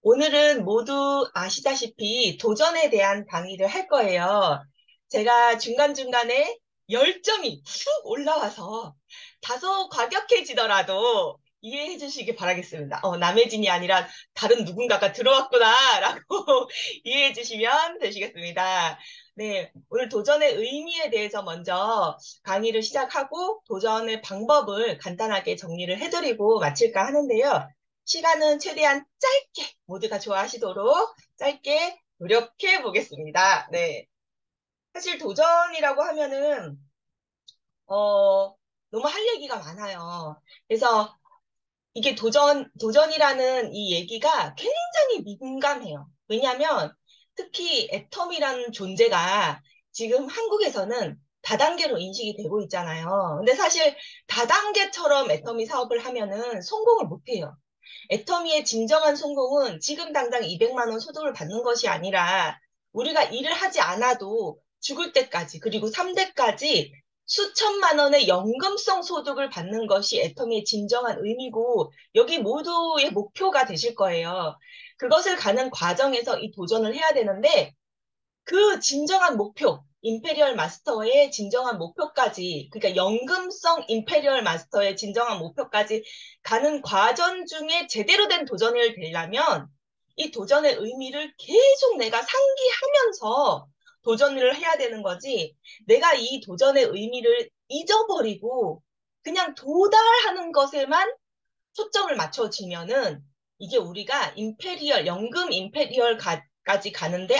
오늘은 모두 아시다시피 도전에 대한 강의를 할 거예요. 제가 중간중간에 열정이 훅 올라와서 다소 과격해지더라도 이해해 주시기 바라겠습니다. 남혜진이 아니라 다른 누군가가 들어왔구나라고 이해해 주시면 되시겠습니다. 네, 오늘 도전의 의미에 대해서 먼저 강의를 시작하고 도전의 방법을 간단하게 정리를 해드리고 마칠까 하는데요. 시간은 최대한 짧게 모두가 좋아하시도록 짧게 노력해 보겠습니다. 네. 사실 도전이라고 하면은 너무 할 얘기가 많아요. 그래서 이게 도전이라는 이 얘기가 굉장히 민감해요. 왜냐하면 특히 애텀이라는 존재가 지금 한국에서는 다단계로 인식이 되고 있잖아요. 근데 사실 다단계처럼 애터미 사업을 하면은 성공을 못 해요. 애터미의 진정한 성공은 지금 당장 200만 원 소득을 받는 것이 아니라 우리가 일을 하지 않아도 죽을 때까지 그리고 3대까지 수천만 원의 연금성 소득을 받는 것이 애터미의 진정한 의미고 여기 모두의 목표가 되실 거예요. 그것을 가는 과정에서 이 도전을 해야 되는데 그 진정한 목표, 임페리얼 마스터의 진정한 목표까지, 그러니까 연금성 임페리얼 마스터의 진정한 목표까지 가는 과정 중에 제대로 된 도전을 되려면 이 도전의 의미를 계속 내가 상기하면서 도전을 해야 되는 거지, 내가 이 도전의 의미를 잊어버리고 그냥 도달하는 것에만 초점을 맞춰지면은 이게 우리가 연금 임페리얼까지 가는데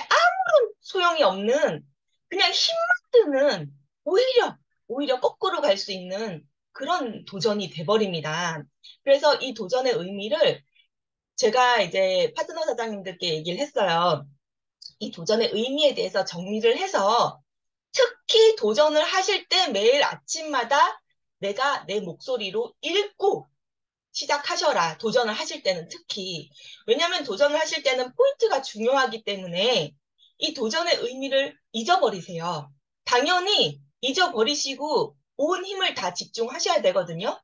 소용이 없는 그냥 힘만 드는 오히려 거꾸로 갈 수 있는 그런 도전이 돼버립니다. 그래서 이 도전의 의미를 제가 이제 파트너 사장님들께 얘기를 했어요. 이 도전의 의미에 대해서 정리를 해서 특히 도전을 하실 때 매일 아침마다 내가 내 목소리로 읽고 시작하셔라. 도전을 하실 때는 특히. 왜냐하면 도전을 하실 때는 포인트가 중요하기 때문에 이 도전의 의미를 잊어버리세요. 당연히 잊어버리시고 온 힘을 다 집중하셔야 되거든요.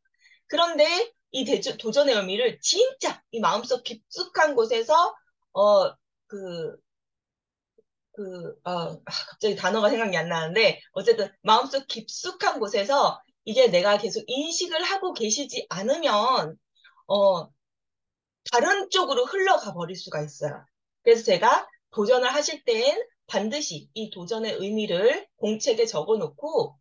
그런데 이 도전의 의미를 진짜 이 마음속 깊숙한 곳에서 어, 그, 갑자기 단어가 생각이 안 나는데 어쨌든 마음속 깊숙한 곳에서 이게 내가 계속 인식을 하고 계시지 않으면 어, 다른 쪽으로 흘러가 버릴 수가 있어요. 그래서 제가 도전을 하실 땐 반드시 이 도전의 의미를 공책에 적어 놓고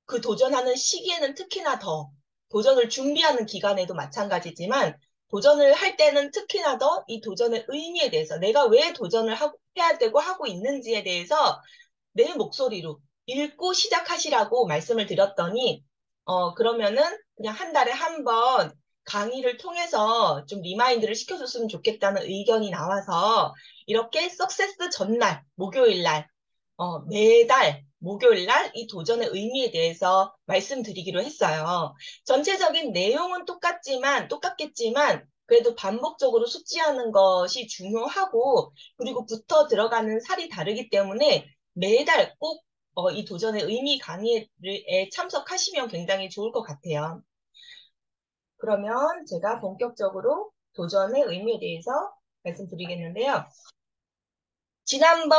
그 도전하는 시기에는 특히나 더 도전을 준비하는 기간에도 마찬가지지만 도전을 할 때는 특히나 더 이 도전의 의미에 대해서 내가 왜 해야 되고 하고 있는지에 대해서 내 목소리로 읽고 시작하시라고 말씀을 드렸더니, 그러면은 그냥 한 달에 한 번 강의를 통해서 좀 리마인드를 시켜줬으면 좋겠다는 의견이 나와서 이렇게 석세스 전날, 목요일 날, 매달 목요일 날 이 도전의 의미에 대해서 말씀드리기로 했어요. 전체적인 내용은 똑같겠지만, 그래도 반복적으로 숙지하는 것이 중요하고, 그리고 붙어 들어가는 살이 다르기 때문에 매달 꼭 이 도전의 의미 강의에 참석하시면 굉장히 좋을 것 같아요. 그러면 제가 본격적으로 도전의 의미에 대해서 말씀드리겠는데요. 지난번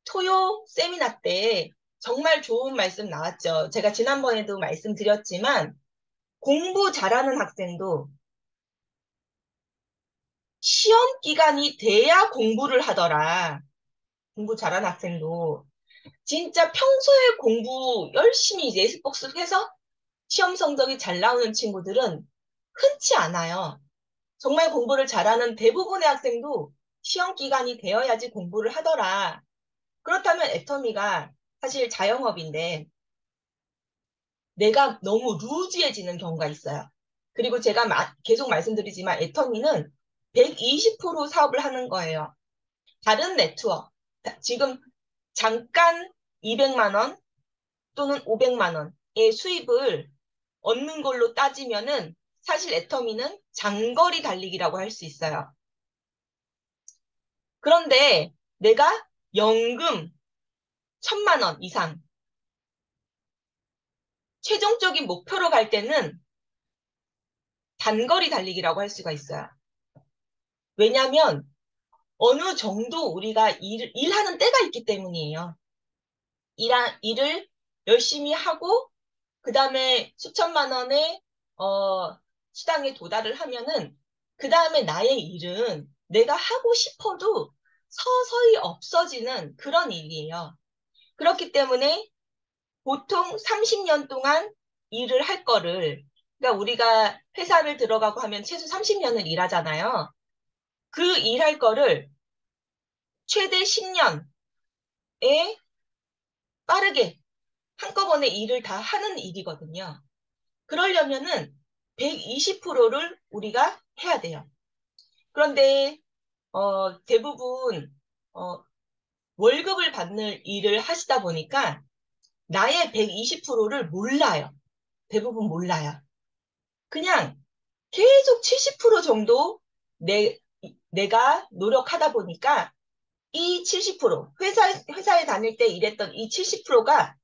토요 세미나 때 정말 좋은 말씀 나왔죠. 제가 지난번에도 말씀드렸지만 공부 잘하는 학생도 시험 기간이 돼야 공부를 하더라. 공부 잘하는 학생도 진짜 평소에 공부 열심히 예습복습해서 시험 성적이 잘 나오는 친구들은 흔치 않아요. 정말 공부를 잘하는 대부분의 학생도 시험 기간이 되어야지 공부를 하더라. 그렇다면 애터미가 사실 자영업인데 내가 너무 루즈해지는 경우가 있어요. 그리고 제가 계속 말씀드리지만 애터미는 120% 사업을 하는 거예요. 다른 네트워크, 지금 잠깐 200만 원 또는 500만 원의 수입을 얻는 걸로 따지면은 사실 애터미는 장거리 달리기라고 할 수 있어요. 그런데 내가 연금 1000만 원 이상 최종적인 목표로 갈 때는 단거리 달리기라고 할 수가 있어요. 왜냐하면 어느 정도 우리가 일하는 때가 있기 때문이에요. 일을 열심히 하고 그 다음에 수천만 원의 수당에 도달을 하면은 그 다음에 나의 일은 내가 하고 싶어도 서서히 없어지는 그런 일이에요. 그렇기 때문에 보통 30년 동안 일을 할 거를, 그러니까 우리가 회사를 들어가고 하면 최소 30년을 일하잖아요. 그 일할 거를 최대 10년에 빠르게 한꺼번에 일을 다 하는 일이거든요. 그러려면은 120%를 우리가 해야 돼요. 그런데 대부분 어, 월급을 받는 일을 하시다 보니까 나의 120%를 몰라요. 대부분 몰라요. 그냥 계속 70% 정도 내가 노력하다 보니까 이 70%, 회사에 다닐 때 일했던 이 70%가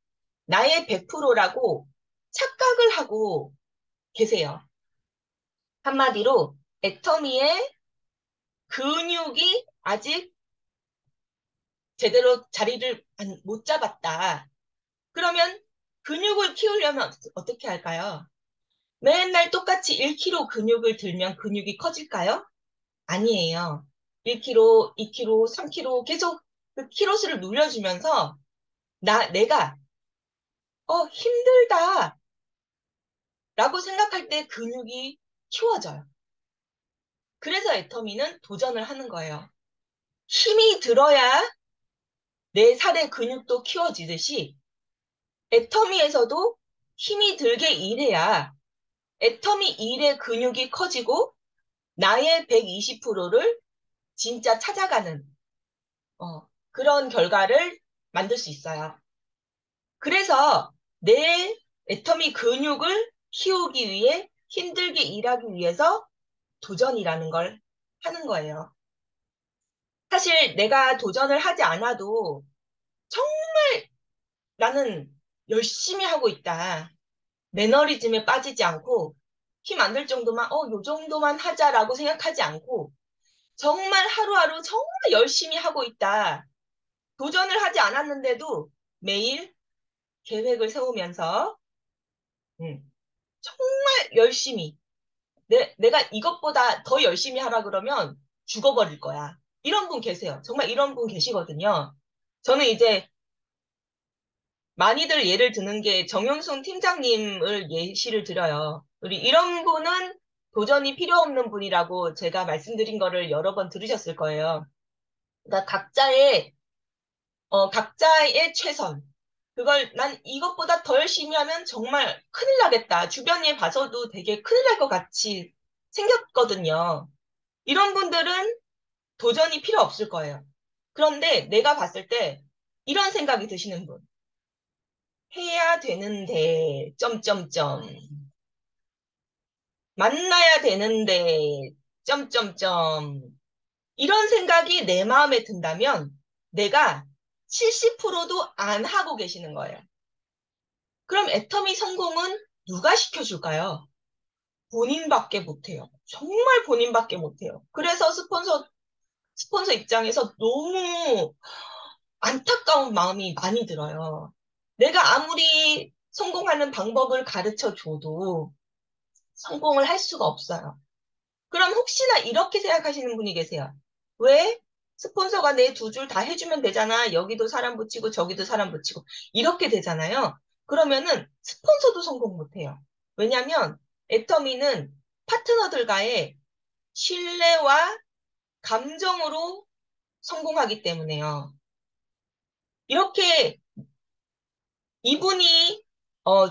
나의 100%라고 착각을 하고 계세요. 한마디로 애터미의 근육이 아직 제대로 자리를 못 잡았다. 그러면 근육을 키우려면 어떻게 할까요? 맨날 똑같이 1kg 근육을 들면 근육이 커질까요? 아니에요. 1kg, 2kg, 3kg 계속 그 키로수를 눌려주면서 내가 힘들다 라고 생각할 때 근육이 키워져요. 그래서 애터미는 도전을 하는 거예요. 힘이 들어야 내 살의 근육도 키워지듯이 애터미에서도 힘이 들게 일해야 애터미 일의 근육이 커지고 나의 120%를 진짜 찾아가는 그런 결과를 만들 수 있어요. 그래서 내 애터미 근육을 키우기 위해 힘들게 일하기 위해서 도전이라는 걸 하는 거예요. 사실 내가 도전을 하지 않아도 정말 나는 열심히 하고 있다. 매너리즘에 빠지지 않고 힘 안 들 정도만, 요 정도만 하자라고 생각하지 않고 정말 하루하루 정말 열심히 하고 있다. 도전을 하지 않았는데도 매일 계획을 세우면서 정말 열심히 내가 이것보다 더 열심히 하라 그러면 죽어버릴 거야. 이런 분 계세요. 정말 이런 분 계시거든요. 저는 이제 많이들 예를 드는 게 정영순 팀장님을 예시를 들어요. 우리 이런 분은 도전이 필요 없는 분이라고 제가 말씀드린 거를 여러 번 들으셨을 거예요. 그러니까 각자의 최선. 그걸 난 이것보다 더 열심히 하면 정말 큰일 나겠다. 주변에 봐서도 되게 큰일 날 것 같이 생겼거든요. 이런 분들은 도전이 필요 없을 거예요. 그런데 내가 봤을 때 이런 생각이 드시는 분. 해야 되는데, 점점점. 만나야 되는데, 점점점. 이런 생각이 내 마음에 든다면 내가 70%도 안 하고 계시는 거예요. 그럼 애터미 성공은 누가 시켜줄까요? 본인밖에 못해요. 정말 본인밖에 못해요. 그래서 스폰서 입장에서 너무 안타까운 마음이 많이 들어요. 내가 아무리 성공하는 방법을 가르쳐 줘도 성공을 할 수가 없어요. 그럼 혹시나 이렇게 생각하시는 분이 계세요. 왜? 스폰서가 내 두 줄 다 해주면 되잖아. 여기도 사람 붙이고 저기도 사람 붙이고 이렇게 되잖아요. 그러면은 스폰서도 성공 못해요. 왜냐하면 애터미는 파트너들과의 신뢰와 감정으로 성공하기 때문에요. 이렇게 이분이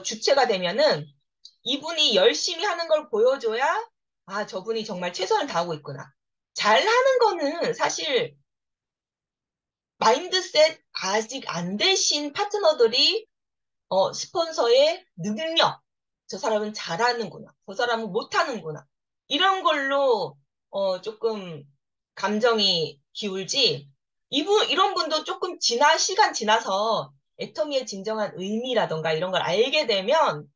주체가 되면은 이분이 열심히 하는 걸 보여줘야 저분이 정말 최선을 다하고 있구나. 잘하는 거는 사실 마인드셋 아직 안 되신 파트너들이 스폰서의 능력, 저 사람은 잘하는구나, 저 사람은 못하는구나 이런 걸로 조금 감정이 기울지 이런 분도 조금 시간 지나서 애터미의 진정한 의미라던가 이런 걸 알게 되면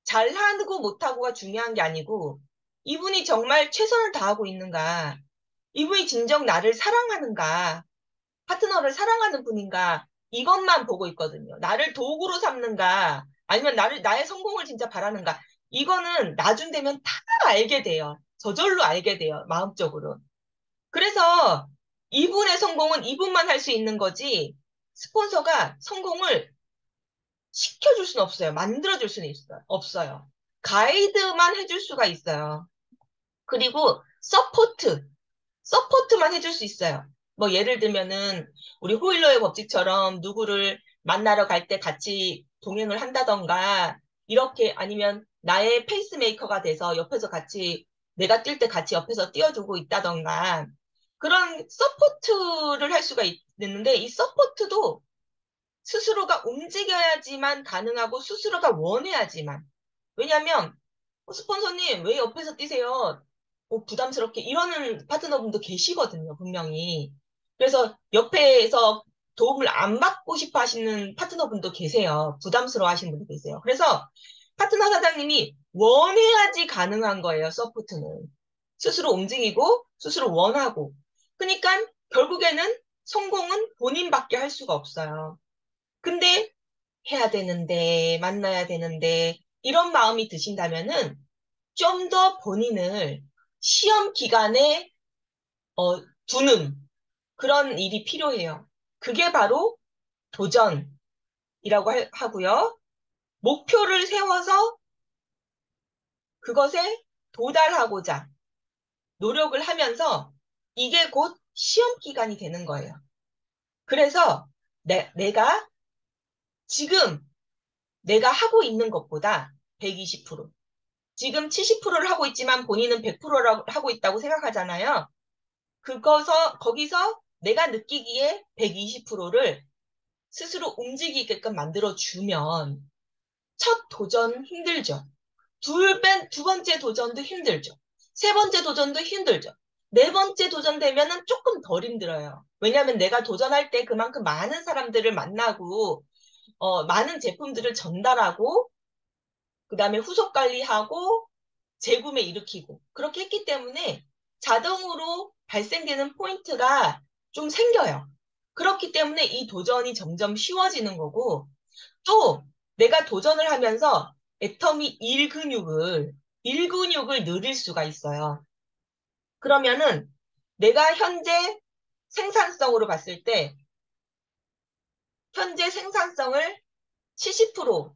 잘하고 못하고가 중요한 게 아니고 이분이 정말 최선을 다하고 있는가 이분이 진정 나를 사랑하는가, 파트너를 사랑하는 분인가, 이것만 보고 있거든요. 나를 도구로 삼는가, 아니면 나의 성공을 진짜 바라는가. 이거는 나중 되면 다 알게 돼요. 저절로 알게 돼요. 마음적으로. 그래서 이분의 성공은 이분만 할 수 있는 거지, 스폰서가 성공을 시켜줄 수는 없어요. 만들어줄 수는 없어요. 가이드만 해줄 수가 있어요. 그리고 서포트만 해줄 수 있어요. 뭐 예를 들면은 우리 호일러의 법칙처럼 누구를 만나러 갈 때 같이 동행을 한다던가 이렇게 아니면 나의 페이스메이커가 돼서 옆에서 같이 내가 뛸 때 같이 옆에서 뛰어주고 있다던가 그런 서포트를 할 수가 있는데 이 서포트도 스스로가 움직여야지만 가능하고 스스로가 원해야지만. 왜냐하면 스폰서님 왜 옆에서 뛰세요? 부담스럽게 이러는 파트너분도 계시거든요, 분명히. 그래서 옆에서 도움을 안 받고 싶어 하시는 파트너분도 계세요. 부담스러워 하시는 분도 계세요. 그래서 파트너 사장님이 원해야지 가능한 거예요, 서포트는. 스스로 움직이고, 스스로 원하고. 그러니까 결국에는 성공은 본인밖에 할 수가 없어요. 근데 해야 되는데, 만나야 되는데, 이런 마음이 드신다면은 좀 더 본인을 시험 기간에 두는 그런 일이 필요해요. 그게 바로 도전이라고 하고요. 목표를 세워서 그것에 도달하고자 노력을 하면서 이게 곧 시험 기간이 되는 거예요. 그래서 내가 지금 내가 하고 있는 것보다 120%, 지금 70%를 하고 있지만 본인은 100%를 하고 있다고 생각하잖아요. 거기서 내가 느끼기에 120%를 스스로 움직이게끔 만들어주면 첫 도전 힘들죠. 두 번째 도전도 힘들죠. 세 번째 도전도 힘들죠. 네 번째 도전 되면은 조금 덜 힘들어요. 왜냐하면 내가 도전할 때 그만큼 많은 사람들을 만나고, 많은 제품들을 전달하고, 그 다음에 후속 관리하고, 재구매 일으키고, 그렇게 했기 때문에 자동으로 발생되는 포인트가 좀 생겨요. 그렇기 때문에 이 도전이 점점 쉬워지는 거고, 또 내가 도전을 하면서 애터미 일근육을 늘릴 수가 있어요. 그러면은 내가 생산성으로 봤을 때, 현재 생산성을 70%로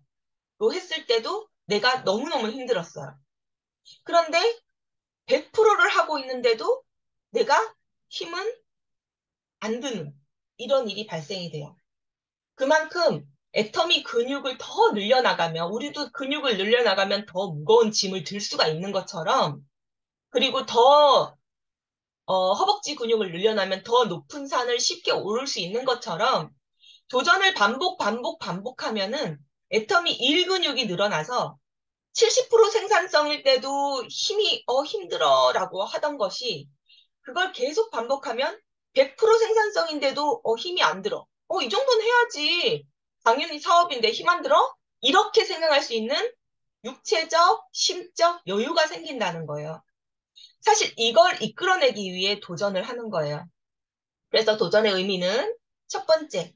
했을 때도 내가 너무너무 힘들었어요. 그런데 100%를 하고 있는데도 내가 힘은 안 드는 이런 일이 발생이 돼요. 그만큼 애터미 근육을 더 늘려나가면, 우리도 근육을 늘려나가면 더 무거운 짐을 들 수가 있는 것처럼, 그리고 더 허벅지 근육을 늘려나면 더 높은 산을 쉽게 오를 수 있는 것처럼, 도전을 반복하면은 애터미 1근육이 늘어나서 70% 생산성일 때도 힘들어라고 하던 것이 그걸 계속 반복하면 100% 생산성인데도 힘이 안 들어. 이 정도는 해야지. 당연히 사업인데 힘 안 들어? 이렇게 생각할 수 있는 육체적, 심적 여유가 생긴다는 거예요. 사실 이걸 이끌어내기 위해 도전을 하는 거예요. 그래서 도전의 의미는 첫 번째,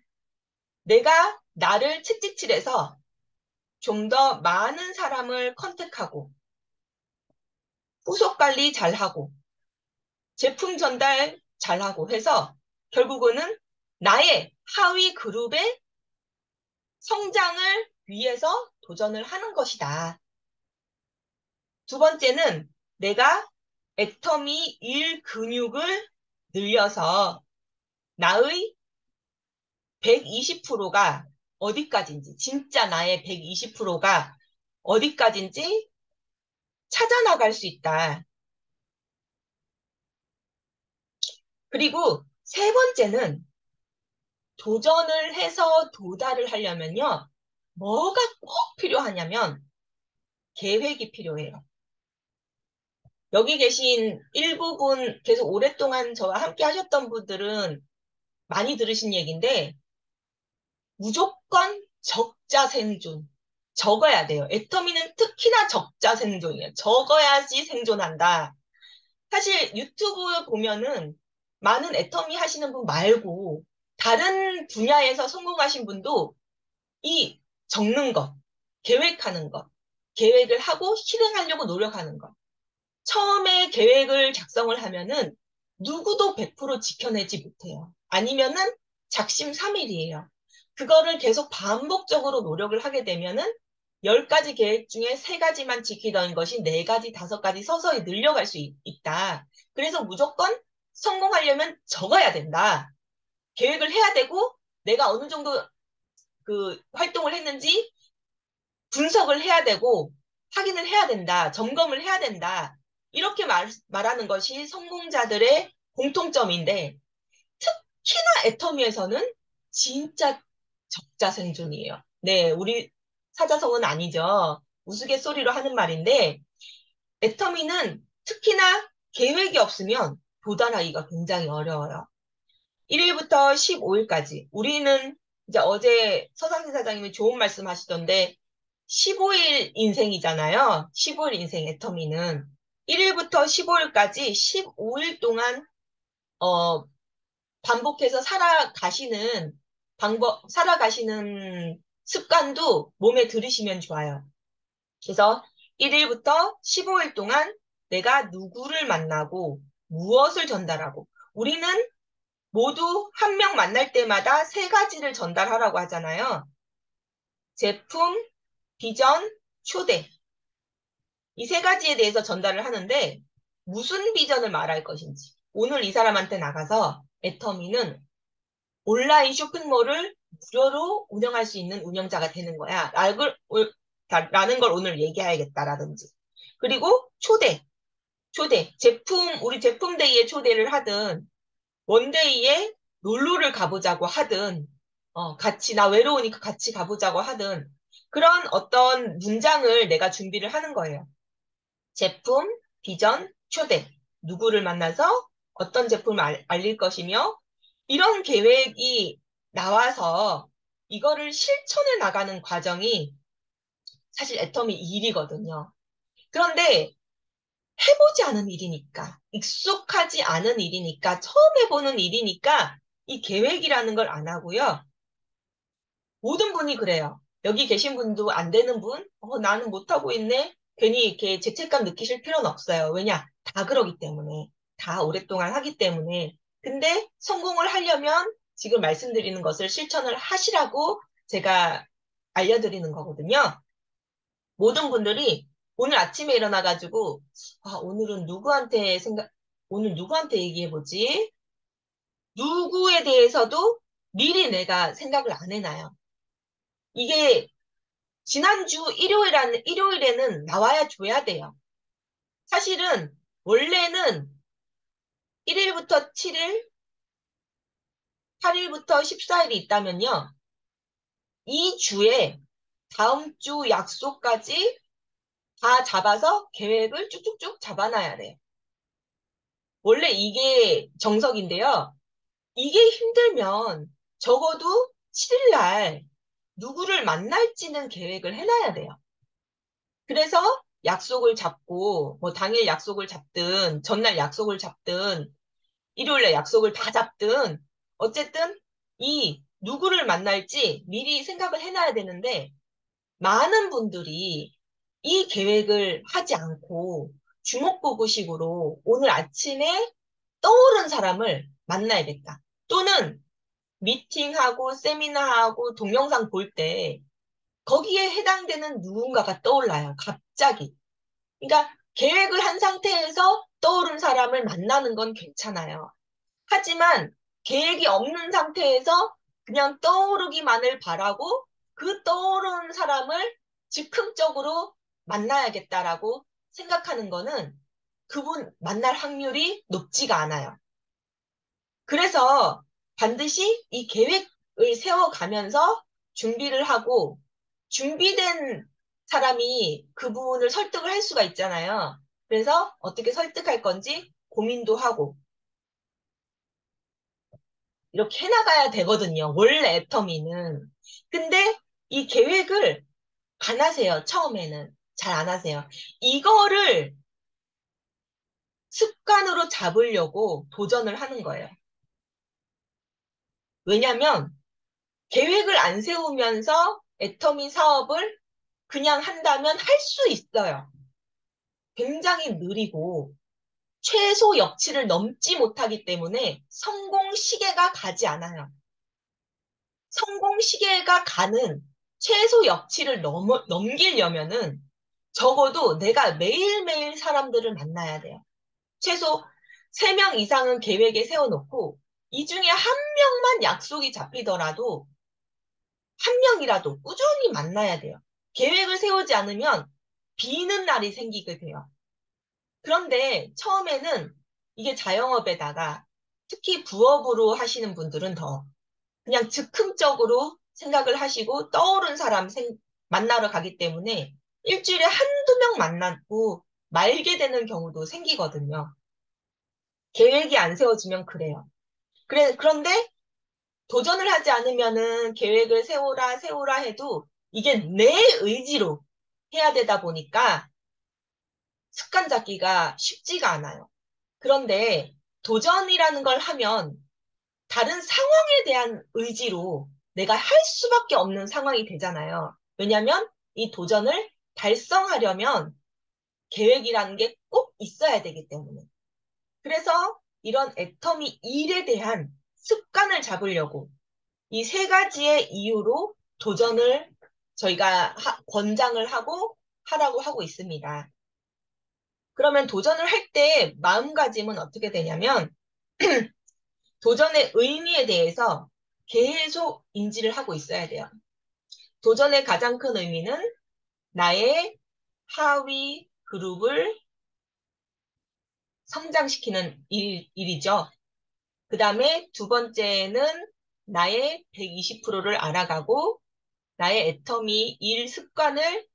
내가 나를 채찍질해서 좀 더 많은 사람을 컨택하고 후속 관리 잘하고 제품 전달 잘하고 해서 결국은 나의 하위 그룹의 성장을 위해서 도전을 하는 것이다. 두 번째는 내가 애터미 1 근육을 늘려서 나의 120%가 어디까지인지, 진짜 나의 120%가 어디까지인지 찾아나갈 수 있다. 그리고 세 번째는 도전을 해서 도달을 하려면요. 뭐가 꼭 필요하냐면 계획이 필요해요. 여기 계신 일부분 계속 오랫동안 저와 함께 하셨던 분들은 많이 들으신 얘기인데 무조건 적자 생존. 적어야 돼요. 애터미는 특히나 적자 생존이에요. 적어야지 생존한다. 사실 유튜브 보면은 많은 애터미 하시는 분 말고 다른 분야에서 성공하신 분도 이 적는 것, 계획하는 것, 계획을 하고 실행하려고 노력하는 것. 처음에 계획을 작성을 하면은 누구도 100% 지켜내지 못해요. 아니면은 작심삼일이에요. 그거를 계속 반복적으로 노력을 하게 되면은 10가지 계획 중에 3가지만 지키던 것이 4가지, 5가지 서서히 늘려갈 수 있다. 그래서 무조건 성공하려면 적어야 된다. 계획을 해야 되고 내가 어느 정도 그 활동을 했는지 분석을 해야 되고 확인을 해야 된다. 점검을 해야 된다. 이렇게 말하는 것이 성공자들의 공통점인데 특히나 애터미에서는 진짜 적자생존이에요. 네, 우리 사자성어는 아니죠. 우스갯소리로 하는 말인데 애터미는 특히나 계획이 없으면 도달하기가 굉장히 어려워요. 1일부터 15일까지. 우리는 이제 어제 서상진 사장님이 좋은 말씀 하시던데 15일 인생이잖아요. 15일 인생 애터미는. 1일부터 15일까지 15일 동안 어, 반복해서 살아가시는 습관도 몸에 들이시면 좋아요. 그래서 1일부터 15일 동안 내가 누구를 만나고 무엇을 전달하고 우리는 모두 한 명 만날 때마다 3가지를 전달하라고 하잖아요. 제품, 비전, 초대. 이 3가지에 대해서 전달을 하는데 무슨 비전을 말할 것인지. 오늘 이 사람한테 나가서 애터미는 온라인 쇼핑몰을 무료로 운영할 수 있는 운영자가 되는 거야. 라는 걸 오늘 얘기해야겠다라든지. 그리고 초대. 우리 제품 데이에 초대를 하든 원데이에 놀러를 가보자고 하든, 나 외로우니까 같이 가보자고 하든, 그런 어떤 문장을 내가 준비를 하는 거예요. 제품, 비전, 초대. 누구를 만나서 어떤 제품을 알릴 것이며, 이런 계획이 나와서 이거를 실천해 나가는 과정이 사실 애터미 일이거든요. 그런데 해보지 않은 일이니까, 익숙하지 않은 일이니까, 처음 해보는 일이니까 이 계획이라는 걸 안 하고요. 모든 분이 그래요. 여기 계신 분도 안 되는 분, 나는 못하고 있네. 괜히 이렇게 죄책감 느끼실 필요는 없어요. 왜냐? 다 그러기 때문에. 다 오랫동안 하기 때문에. 근데 성공을 하려면 지금 말씀드리는 것을 실천을 하시라고 제가 알려드리는 거거든요. 모든 분들이 오늘 아침에 일어나가지고, 오늘 누구한테 얘기해보지? 누구에 대해서도 미리 내가 생각을 안 해놔요. 이게 지난주 일요일에는 나와야 줘야 돼요. 사실은 원래는 1일부터 7일, 8일부터 14일이 있다면요. 이 주에 다음 주 약속까지 다 잡아서 계획을 쭉쭉쭉 잡아놔야 돼요. 원래 이게 정석인데요. 이게 힘들면 적어도 7일 날 누구를 만날지는 계획을 해놔야 돼요. 그래서 약속을 잡고, 뭐 당일 약속을 잡든, 전날 약속을 잡든, 일요일날 약속을 다 잡든, 어쨌든 이 누구를 만날지 미리 생각을 해놔야 되는데, 많은 분들이 이 계획을 하지 않고 주먹구구식으로 오늘 아침에 떠오른 사람을 만나야겠다. 또는 미팅하고 세미나하고 동영상 볼 때 거기에 해당되는 누군가가 떠올라요. 갑자기. 그러니까 계획을 한 상태에서 떠오른 사람을 만나는 건 괜찮아요. 하지만 계획이 없는 상태에서 그냥 떠오르기만을 바라고 그 떠오른 사람을 즉흥적으로 만나야겠다라고 생각하는 거는 그분 만날 확률이 높지가 않아요. 그래서 반드시 이 계획을 세워가면서 준비를 하고 준비된 사람이 그분을 설득을 할 수가 있잖아요. 그래서 어떻게 설득할 건지 고민도 하고 이렇게 해나가야 되거든요. 원래 애터미는. 근데 이 계획을 안 하세요. 처음에는. 잘 안 하세요. 이거를 습관으로 잡으려고 도전을 하는 거예요. 왜냐면 계획을 안 세우면서 애터미 사업을 그냥 한다면 할 수 있어요. 굉장히 느리고 최소 역치를 넘지 못하기 때문에 성공 시계가 가지 않아요. 성공 시계가 가는 최소 역치를 넘기려면은 적어도 내가 매일매일 사람들을 만나야 돼요. 최소 3명 이상은 계획에 세워놓고 이 중에 한 명만 약속이 잡히더라도 한 명이라도 꾸준히 만나야 돼요. 계획을 세우지 않으면 비는 날이 생기게 돼요. 그런데 처음에는 이게 자영업에다가 특히 부업으로 하시는 분들은 더 그냥 즉흥적으로 생각을 하시고 떠오른 사람 만나러 가기 때문에 일주일에 한두 명 만나고 말게 되는 경우도 생기거든요. 계획이 안 세워지면 그래요. 그런데 도전을 하지 않으면은 계획을 세우라, 세우라 해도 이게 내 의지로 해야 되다 보니까 습관 잡기가 쉽지가 않아요. 그런데 도전이라는 걸 하면 다른 상황에 대한 의지로 내가 할 수밖에 없는 상황이 되잖아요. 왜냐하면 이 도전을 달성하려면 계획이라는 게 꼭 있어야 되기 때문에. 그래서 이런 애터미 일에 대한 습관을 잡으려고 이 3가지의 이유로 도전을 저희가 권장을 하고 하라고 하고 있습니다. 그러면 도전을 할 때 마음가짐은 어떻게 되냐면 도전의 의미에 대해서 계속 인지를 하고 있어야 돼요. 도전의 가장 큰 의미는 나의 하위 그룹을 성장시키는 일이죠. 그 다음에 두 번째는 나의 120%를 알아가고 나의 애터미 일 습관을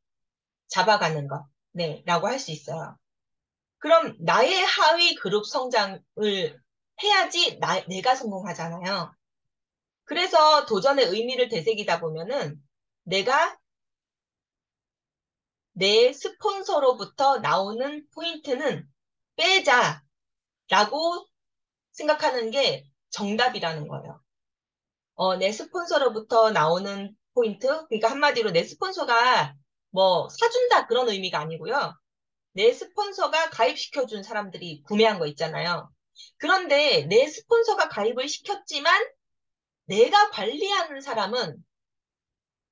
잡아가는 것. 네, 라고 할 수 있어요. 그럼 나의 하위 그룹 성장을 해야지 내가 성공하잖아요. 그래서 도전의 의미를 되새기다 보면은 내가 내 스폰서로부터 나오는 포인트는 빼자라고 생각하는 게 정답이라는 거예요. 내 스폰서로부터 나오는 포인트, 그러니까 한마디로 내 스폰서가 뭐 사준다 그런 의미가 아니고요. 내 스폰서가 가입시켜준 사람들이 구매한 거 있잖아요. 그런데 내 스폰서가 가입을 시켰지만 내가 관리하는 사람은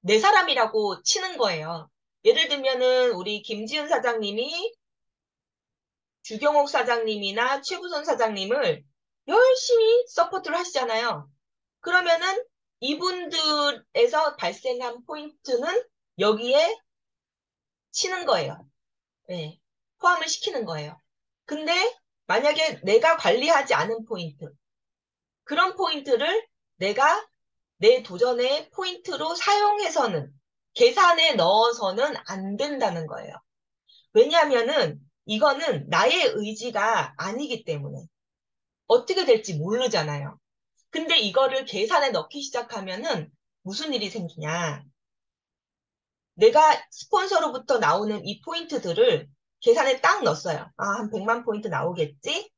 내 사람이라고 치는 거예요. 예를 들면은 우리 김지은 사장님이 주경옥 사장님이나 최부선 사장님을 열심히 서포트를 하시잖아요. 그러면은 이분들에서 발생한 포인트는 여기에 치는 거예요. 네, 포함을 시키는 거예요. 근데 만약에 내가 관리하지 않은 포인트, 그런 포인트를 내가 내 도전의 포인트로 사용해서는 계산에 넣어서는 안 된다는 거예요. 왜냐하면은 이거는 나의 의지가 아니기 때문에 어떻게 될지 모르잖아요. 근데 이거를 계산에 넣기 시작하면은 무슨 일이 생기냐. 내가 스폰서로부터 나오는 이 포인트들을 계산에 딱 넣었어요. 아, 한 100만 포인트 나오겠지?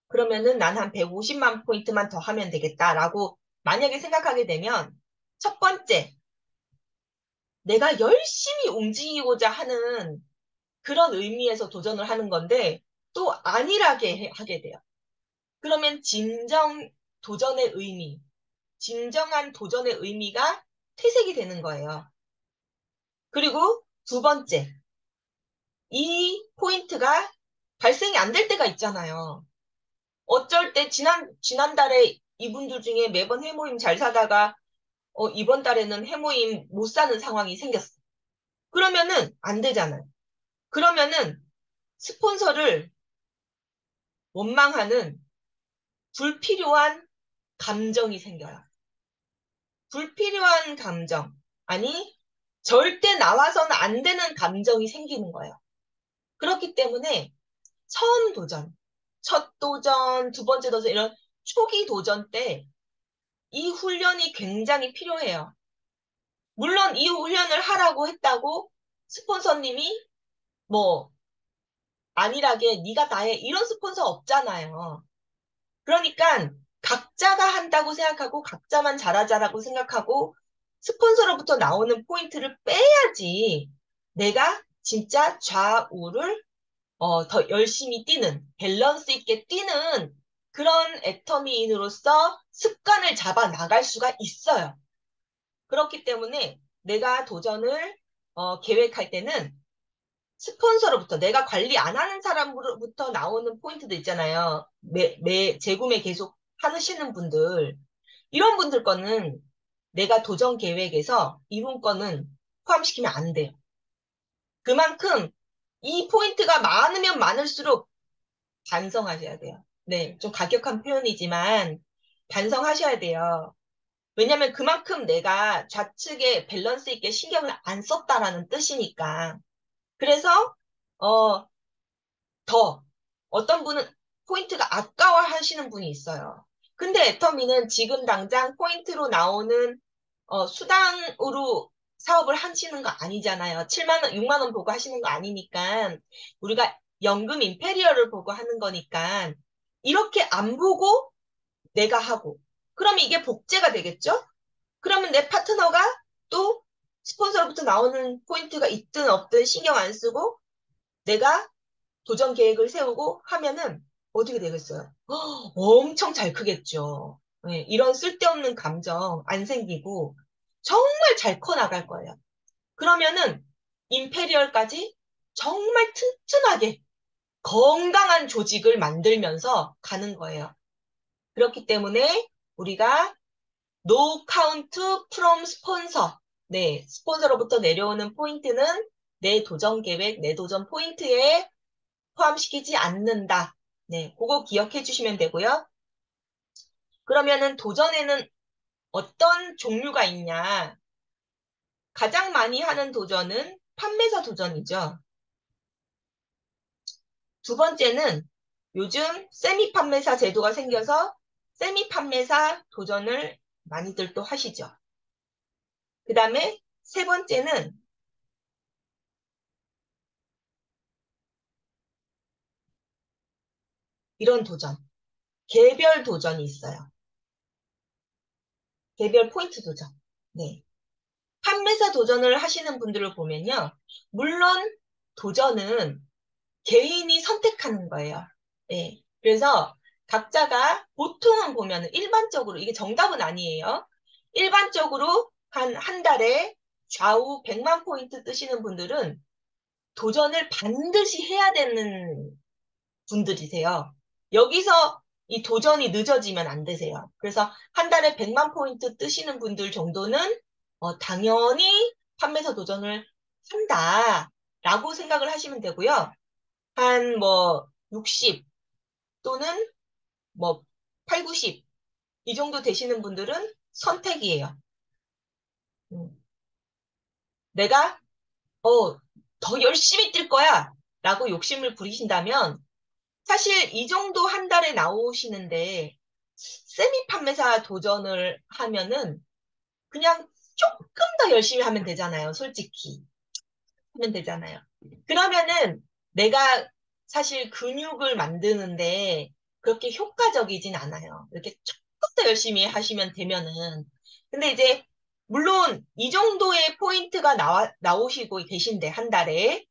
그러면은 난 한 150만 포인트만 더 하면 되겠다라고 만약에 생각하게 되면 첫 번째, 내가 열심히 움직이고자 하는 그런 의미에서 도전을 하는 건데 또 안일하게 하게 돼요. 그러면 진정 도전의 의미, 진정한 도전의 의미가 퇴색이 되는 거예요. 그리고 두 번째, 이 포인트가 발생이 안 될 때가 있잖아요. 어쩔 때 지난달에 이분들 중에 매번 해모임 잘 사다가 이번 달에는 해모임 못 사는 상황이 생겼어. 그러면은 안 되잖아요. 그러면은 스폰서를 원망하는 불필요한 감정이 생겨요. 불필요한 감정. 아니, 절대 나와서는 안 되는 감정이 생기는 거예요. 그렇기 때문에 처음 도전, 첫 도전, 두 번째 도전, 이런 초기 도전 때 이 훈련이 굉장히 필요해요. 물론 이 훈련을 하라고 했다고 스폰서님이 뭐 안일하게 네가 다 해. 이런 스폰서 없잖아요. 그러니까 각자가 한다고 생각하고 각자만 잘하자라고 생각하고 스폰서로부터 나오는 포인트를 빼야지 내가 진짜 좌우를 더 열심히 뛰는, 밸런스 있게 뛰는 그런 애터미인으로서 습관을 잡아 나갈 수가 있어요. 그렇기 때문에 내가 도전을 계획할 때는 스폰서로부터 내가 관리 안 하는 사람으로부터 나오는 포인트도 있잖아요. 재구매 계속 하시는 분들. 이런 분들 거는 내가 도전 계획에서 이분 거는 포함시키면 안 돼요. 그만큼 이 포인트가 많으면 많을수록 반성하셔야 돼요. 네, 좀 가격한 표현이지만 반성하셔야 돼요. 왜냐면 그만큼 내가 좌측에 밸런스 있게 신경을 안 썼다라는 뜻이니까. 그래서 어, 더 어떤 분은 포인트가 아까워 하시는 분이 있어요. 근데 애터미는 지금 당장 포인트로 나오는 수당으로 사업을 하시는 거 아니잖아요. 7만 원, 6만 원 보고 하시는 거 아니니까 우리가 연금 임페리얼을 보고 하는 거니까 이렇게 안 보고 내가 하고 그러면 이게 복제가 되겠죠? 그러면 내 파트너가 또 스폰서로부터 나오는 포인트가 있든 없든 신경 안 쓰고 내가 도전 계획을 세우고 하면은 어떻게 되겠어요? 엄청 잘 크겠죠. 네, 이런 쓸데없는 감정 안 생기고 정말 잘 커 나갈 거예요. 그러면은 임페리얼까지 정말 튼튼하게 건강한 조직을 만들면서 가는 거예요. 그렇기 때문에 우리가 No count from sponsor. 네, 스폰서로부터 내려오는 포인트는 내 도전 계획, 내 도전 포인트에 포함시키지 않는다. 네, 그거 기억해 주시면 되고요. 그러면은 도전에는 어떤 종류가 있냐? 가장 많이 하는 도전은 판매사 도전이죠. 두 번째는 요즘 세미 판매사 제도가 생겨서 세미 판매사 도전을 많이들 또 하시죠. 그 다음에 세 번째는 이런 도전, 개별 도전이 있어요. 개별 포인트 도전. 네. 판매사 도전을 하시는 분들을 보면요. 물론 도전은 개인이 선택하는 거예요. 네. 그래서 각자가 보통은 보면 일반적으로 이게 정답은 아니에요. 일반적으로 한 달에 좌우 100만 포인트 뜨시는 분들은 도전을 반드시 해야 되는 분들이세요. 여기서 이 도전이 늦어지면 안 되세요. 그래서 한 달에 100만 포인트 뜨시는 분들 정도는 당연히 판매사 도전을 한다라고 생각을 하시면 되고요. 한 뭐 60 또는 뭐 8, 90 이 정도 되시는 분들은 선택이에요. 음. 내가 더 열심히 뛸 거야 라고 욕심을 부리신다면 사실 이 정도 한 달에 나오시는데 세미 판매사 도전을 하면은 그냥 조금 더 열심히 하면 되잖아요. 솔직히 하면 되잖아요. 그러면은 내가 사실 근육을 만드는데 그렇게 효과적이진 않아요. 이렇게 조금 더 열심히 하시면 되면은. 근데 이제 물론 이 정도의 포인트가 나오시고 계신데 한 달에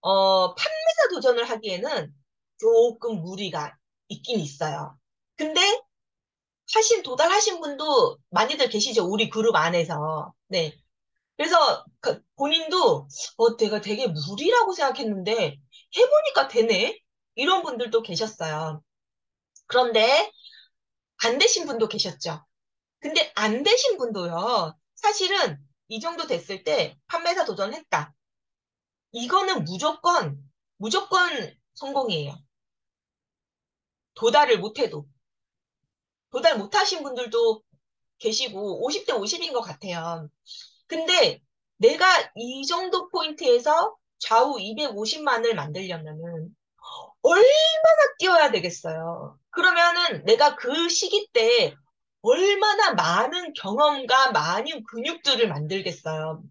판매사 도전을 하기에는 조금 무리가 있긴 있어요. 근데 도달하신 분도 많이들 계시죠. 우리 그룹 안에서. 네. 그래서 본인도 내가 되게 무리라고 생각했는데 해보니까 되네? 이런 분들도 계셨어요. 그런데 안 되신 분도 계셨죠. 근데 안 되신 분도요. 사실은 이 정도 됐을 때 판매사 도전했다. 이거는 무조건 성공이에요. 도달을 못해도. 도달 못하신 분들도 계시고 50대 50인 것 같아요. 근데 내가 이 정도 포인트에서 좌우 250만을 만들려면은 얼마나 뛰어야 되겠어요. 그러면은 내가 그 시기 때 얼마나 많은 경험과 많은 근육들을 만들겠어요.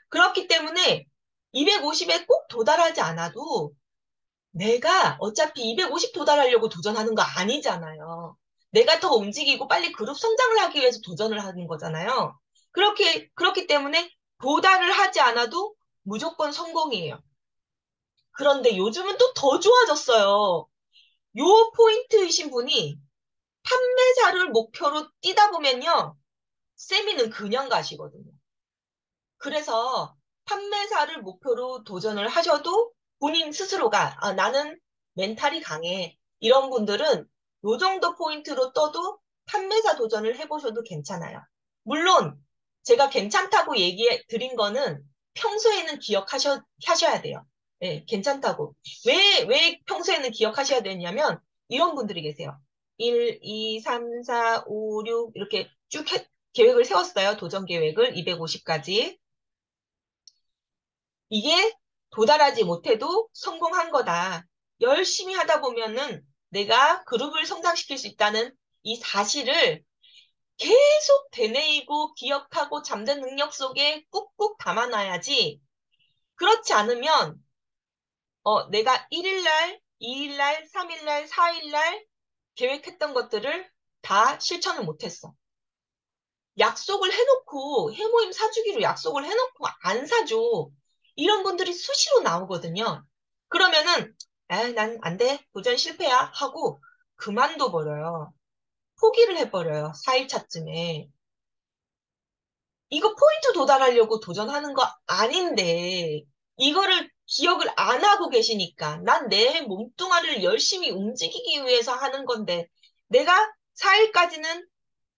그렇기 때문에 250에 꼭 도달하지 않아도 내가 어차피 250 도달하려고 도전하는 거 아니잖아요. 내가 더 움직이고 빨리 그룹 성장을 하기 위해서 도전을 하는 거잖아요. 그렇기 때문에 도달을 하지 않아도 무조건 성공이에요. 그런데 요즘은 또 더 좋아졌어요. 요 포인트이신 분이 판매사를 목표로 뛰다 보면요. 세미는 그냥 가시거든요. 그래서 판매사를 목표로 도전을 하셔도 본인 스스로가 나는 멘탈이 강해. 이런 분들은 요 정도 포인트로 떠도 판매사 도전을 해보셔도 괜찮아요. 물론 제가 괜찮다고 얘기해 드린 거는 평소에는 하셔야 돼요. 네, 괜찮다고. 왜 평소에는 기억하셔야 되냐면 이런 분들이 계세요. 1, 2, 3, 4, 5, 6 이렇게 쭉 계획을 세웠어요. 도전 계획을 250까지. 이게 도달하지 못해도 성공한 거다. 열심히 하다 보면은 내가 그룹을 성장시킬 수 있다는 이 사실을 계속 되뇌이고 기억하고 잠든 능력 속에 꾹꾹 담아놔야지. 그렇지 않으면 내가 1일 날, 2일 날, 3일 날, 4일 날 계획했던 것들을 다 실천을 못했어. 약속을 해놓고 해모임 사주기로 약속을 해놓고 안 사줘. 이런 분들이 수시로 나오거든요. 그러면은 난 안 돼. 도전 실패야 하고 그만둬 버려요. 포기를 해버려요. 4일차쯤에. 이거 포인트 도달하려고 도전하는 거 아닌데 이거를 기억을 안 하고 계시니까 난 내 몸뚱아리를 열심히 움직이기 위해서 하는 건데 내가 4일까지는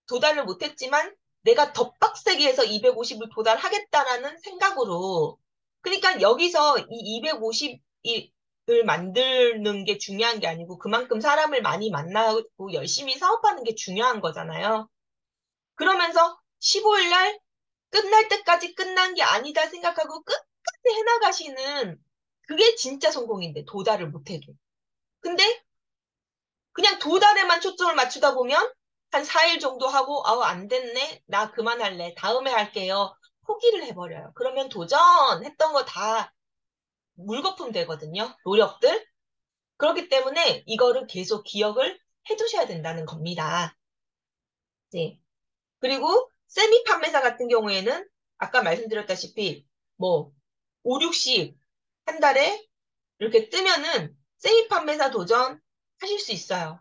도달을 못했지만 내가 더 빡세게 해서 250을 도달하겠다라는 생각으로 그러니까 여기서 이 250을 만드는 게 중요한 게 아니고 그만큼 사람을 많이 만나고 열심히 사업하는 게 중요한 거잖아요. 그러면서 15일 날 끝날 때까지 끝난 게 아니다 생각하고 끝까지 해나가시는 그게 진짜 성공인데 도달을 못해도. 근데 그냥 도달에만 초점을 맞추다 보면 한 4일 정도 하고 아우 안 됐네. 나 그만할래. 다음에 할게요. 포기를 해버려요. 그러면 도전했던 거 다 물거품 되거든요. 노력들. 그렇기 때문에 이거를 계속 기억을 해두셔야 된다는 겁니다. 네. 그리고 세미 판매사 같은 경우에는 아까 말씀드렸다시피 뭐 5, 60 한 달에 이렇게 뜨면은 세미 판매사 도전 하실 수 있어요.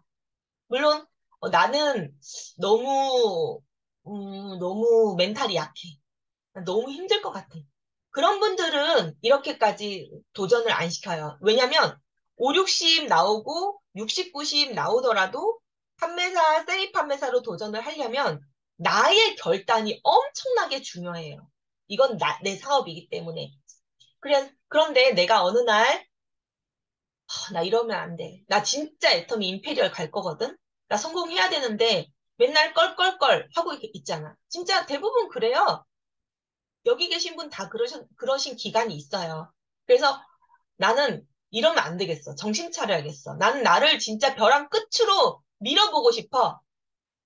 물론 나는 너무 너무 멘탈이 약해. 너무 힘들 것 같아. 그런 분들은 이렇게까지 도전을 안 시켜요. 왜냐면 5, 60 나오고 60, 90 나오더라도 세입 판매사로 도전을 하려면 나의 결단이 엄청나게 중요해요. 이건 내 사업이기 때문에. 그런데 내가 어느 날 나 이러면 안 돼. 나 진짜 애터미 임페리얼 갈 거거든? 나 성공해야 되는데 맨날 껄껄껄 하고 있잖아. 진짜 대부분 그래요. 여기 계신 분 다 그러신 기간이 있어요. 그래서 나는 이러면 안 되겠어. 정신 차려야겠어. 나는 나를 진짜 벼랑 끝으로 밀어보고 싶어.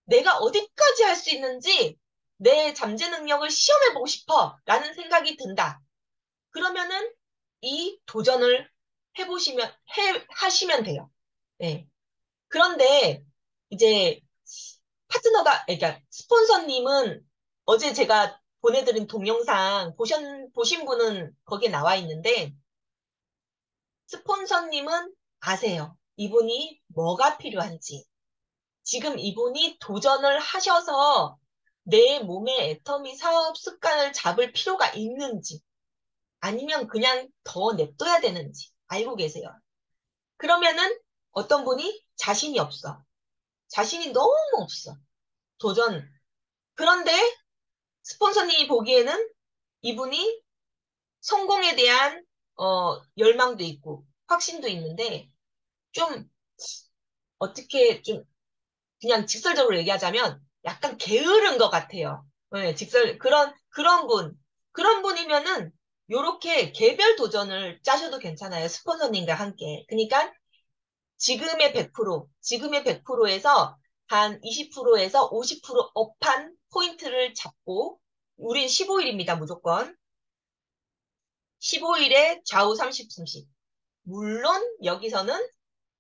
내가 어디까지 할 수 있는지 내 잠재 능력을 시험해보고 싶어. 라는 생각이 든다. 그러면은 이 도전을 하시면 돼요. 네. 그런데 이제 그러니까 스폰서님은 어제 제가 보내드린 동영상 보신 분은 거기에 나와 있는데 스폰서님은 아세요. 이분이 뭐가 필요한지. 지금 이분이 도전을 하셔서 내 몸에 애터미 사업 습관을 잡을 필요가 있는지 아니면 그냥 더 냅둬야 되는지 알고 계세요. 그러면은 어떤 분이 자신이 없어. 자신이 너무 없어. 도전. 그런데 스폰서님이 보기에는 이분이 성공에 대한 열망도 있고 확신도 있는데 좀 어떻게 좀 그냥 직설적으로 얘기하자면 약간 게으른 것 같아요. 네, 그런 분이면은 요렇게 개별 도전을 짜셔도 괜찮아요. 스폰서님과 함께. 그러니까 지금의 100%에서 한 20%에서 50% 업한 포인트를 잡고, 우린 15일입니다, 무조건. 15일에 좌우 30, 30. 물론 여기서는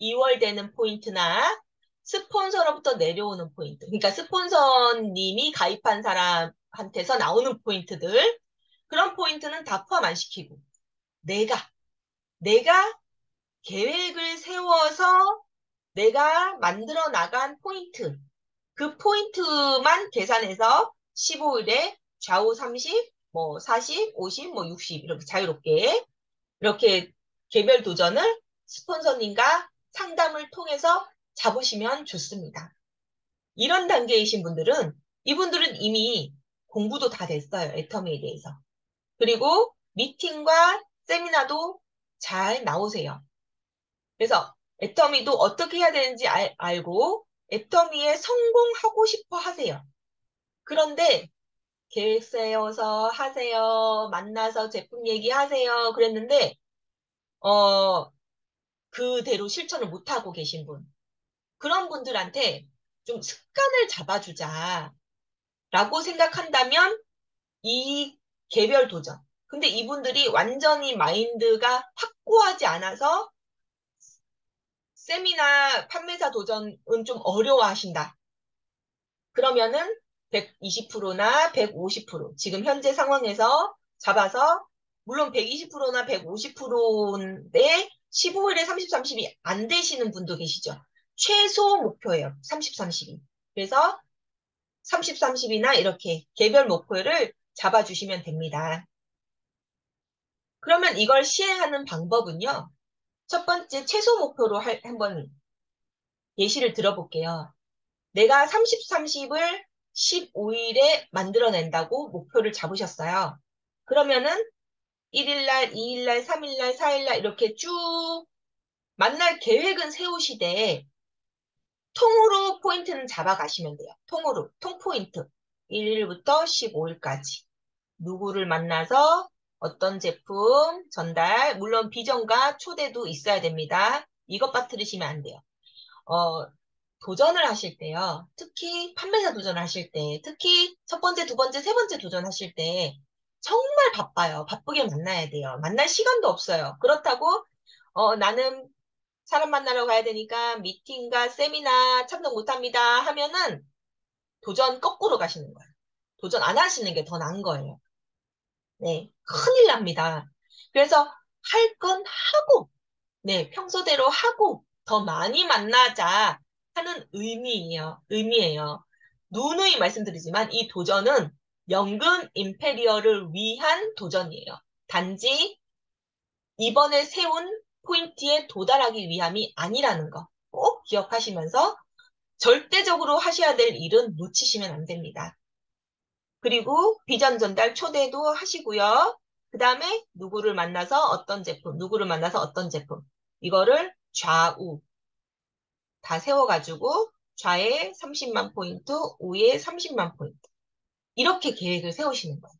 2월 되는 포인트나 스폰서로부터 내려오는 포인트. 그러니까 스폰서님이 가입한 사람한테서 나오는 포인트들. 그런 포인트는 다 포함 안 시키고 내가 계획을 세워서 내가 만들어 나간 포인트. 그 포인트만 계산해서 15일에 좌우 30, 뭐 40, 50, 뭐 60 이렇게 자유롭게 이렇게 개별 도전을 스폰서님과 상담을 통해서 잡으시면 좋습니다. 이런 단계이신 분들은 이분들은 이미 공부도 다 됐어요. 애터미에 대해서. 그리고 미팅과 세미나도 잘 나오세요. 그래서 애터미도 어떻게 해야 되는지 알고 애터미에 성공하고 싶어 하세요. 그런데 계획 세워서 하세요. 만나서 제품 얘기하세요. 그랬는데 그대로 실천을 못하고 계신 분. 그런 분들한테 좀 습관을 잡아주자라고 생각한다면 이 개별 도전. 근데 이분들이 완전히 마인드가 확고하지 않아서 세미나 판매사 도전은 좀 어려워하신다. 그러면은 120%나 150% 지금 현재 상황에서 잡아서 물론 120%나 150%인데 15일에 30, 30이 안 되시는 분도 계시죠. 최소 목표예요. 30, 30이. 그래서 30, 30이나 이렇게 개별 목표를 잡아주시면 됩니다. 그러면 이걸 시행하는 방법은요. 첫 번째 최소 목표로 한번 예시를 들어볼게요. 내가 30, 30을 15일에 만들어낸다고 목표를 잡으셨어요. 그러면은 1일날, 2일날, 3일날, 4일날 이렇게 쭉 만날 계획은 세우시되 통으로 포인트는 잡아가시면 돼요. 통으로, 통포인트. 1일부터 15일까지. 누구를 만나서 어떤 제품 전달, 물론 비전과 초대도 있어야 됩니다. 이것 빠뜨리시면 안 돼요. 어, 도전을 하실 때요. 특히 판매사 도전을 하실 때, 특히 첫 번째, 두 번째, 세 번째 도전하실 때 정말 바빠요. 바쁘게 만나야 돼요. 만날 시간도 없어요. 그렇다고 나는 사람 만나러 가야 되니까 미팅과 세미나 참석 못합니다 하면은 도전 거꾸로 가시는 거예요. 도전 안 하시는 게 더 나은 거예요. 네, 큰일 납니다. 그래서 할 건 하고 네, 평소대로 하고 더 많이 만나자 하는 의미예요. 누누이 말씀드리지만 이 도전은 연금 임페리어를 위한 도전이에요. 단지 이번에 세운 포인트에 도달하기 위함이 아니라는 거 꼭 기억하시면서 절대적으로 하셔야 될 일은 놓치시면 안 됩니다. 그리고 비전 전달 초대도 하시고요. 그 다음에 누구를 만나서 어떤 제품, 누구를 만나서 어떤 제품. 이거를 좌우 다 세워가지고 좌에 30만 포인트, 우에 30만 포인트. 이렇게 계획을 세우시는 거예요.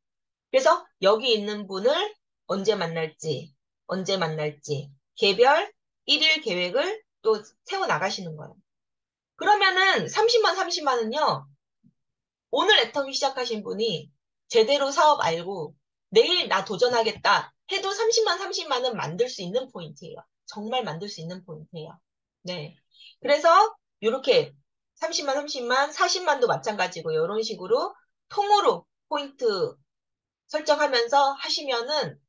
그래서 여기 있는 분을 언제 만날지 개별 1일 계획을 또 세워나가시는 거예요. 그러면은 30만, 30만은요. 오늘 애터미 시작하신 분이 제대로 사업 알고 내일 나 도전하겠다 해도 30만, 30만은 만들 수 있는 포인트예요. 정말 만들 수 있는 포인트예요. 네. 그래서 이렇게 30만, 30만, 40만도 마찬가지고 이런 식으로 통으로 포인트 설정하면서 하시면은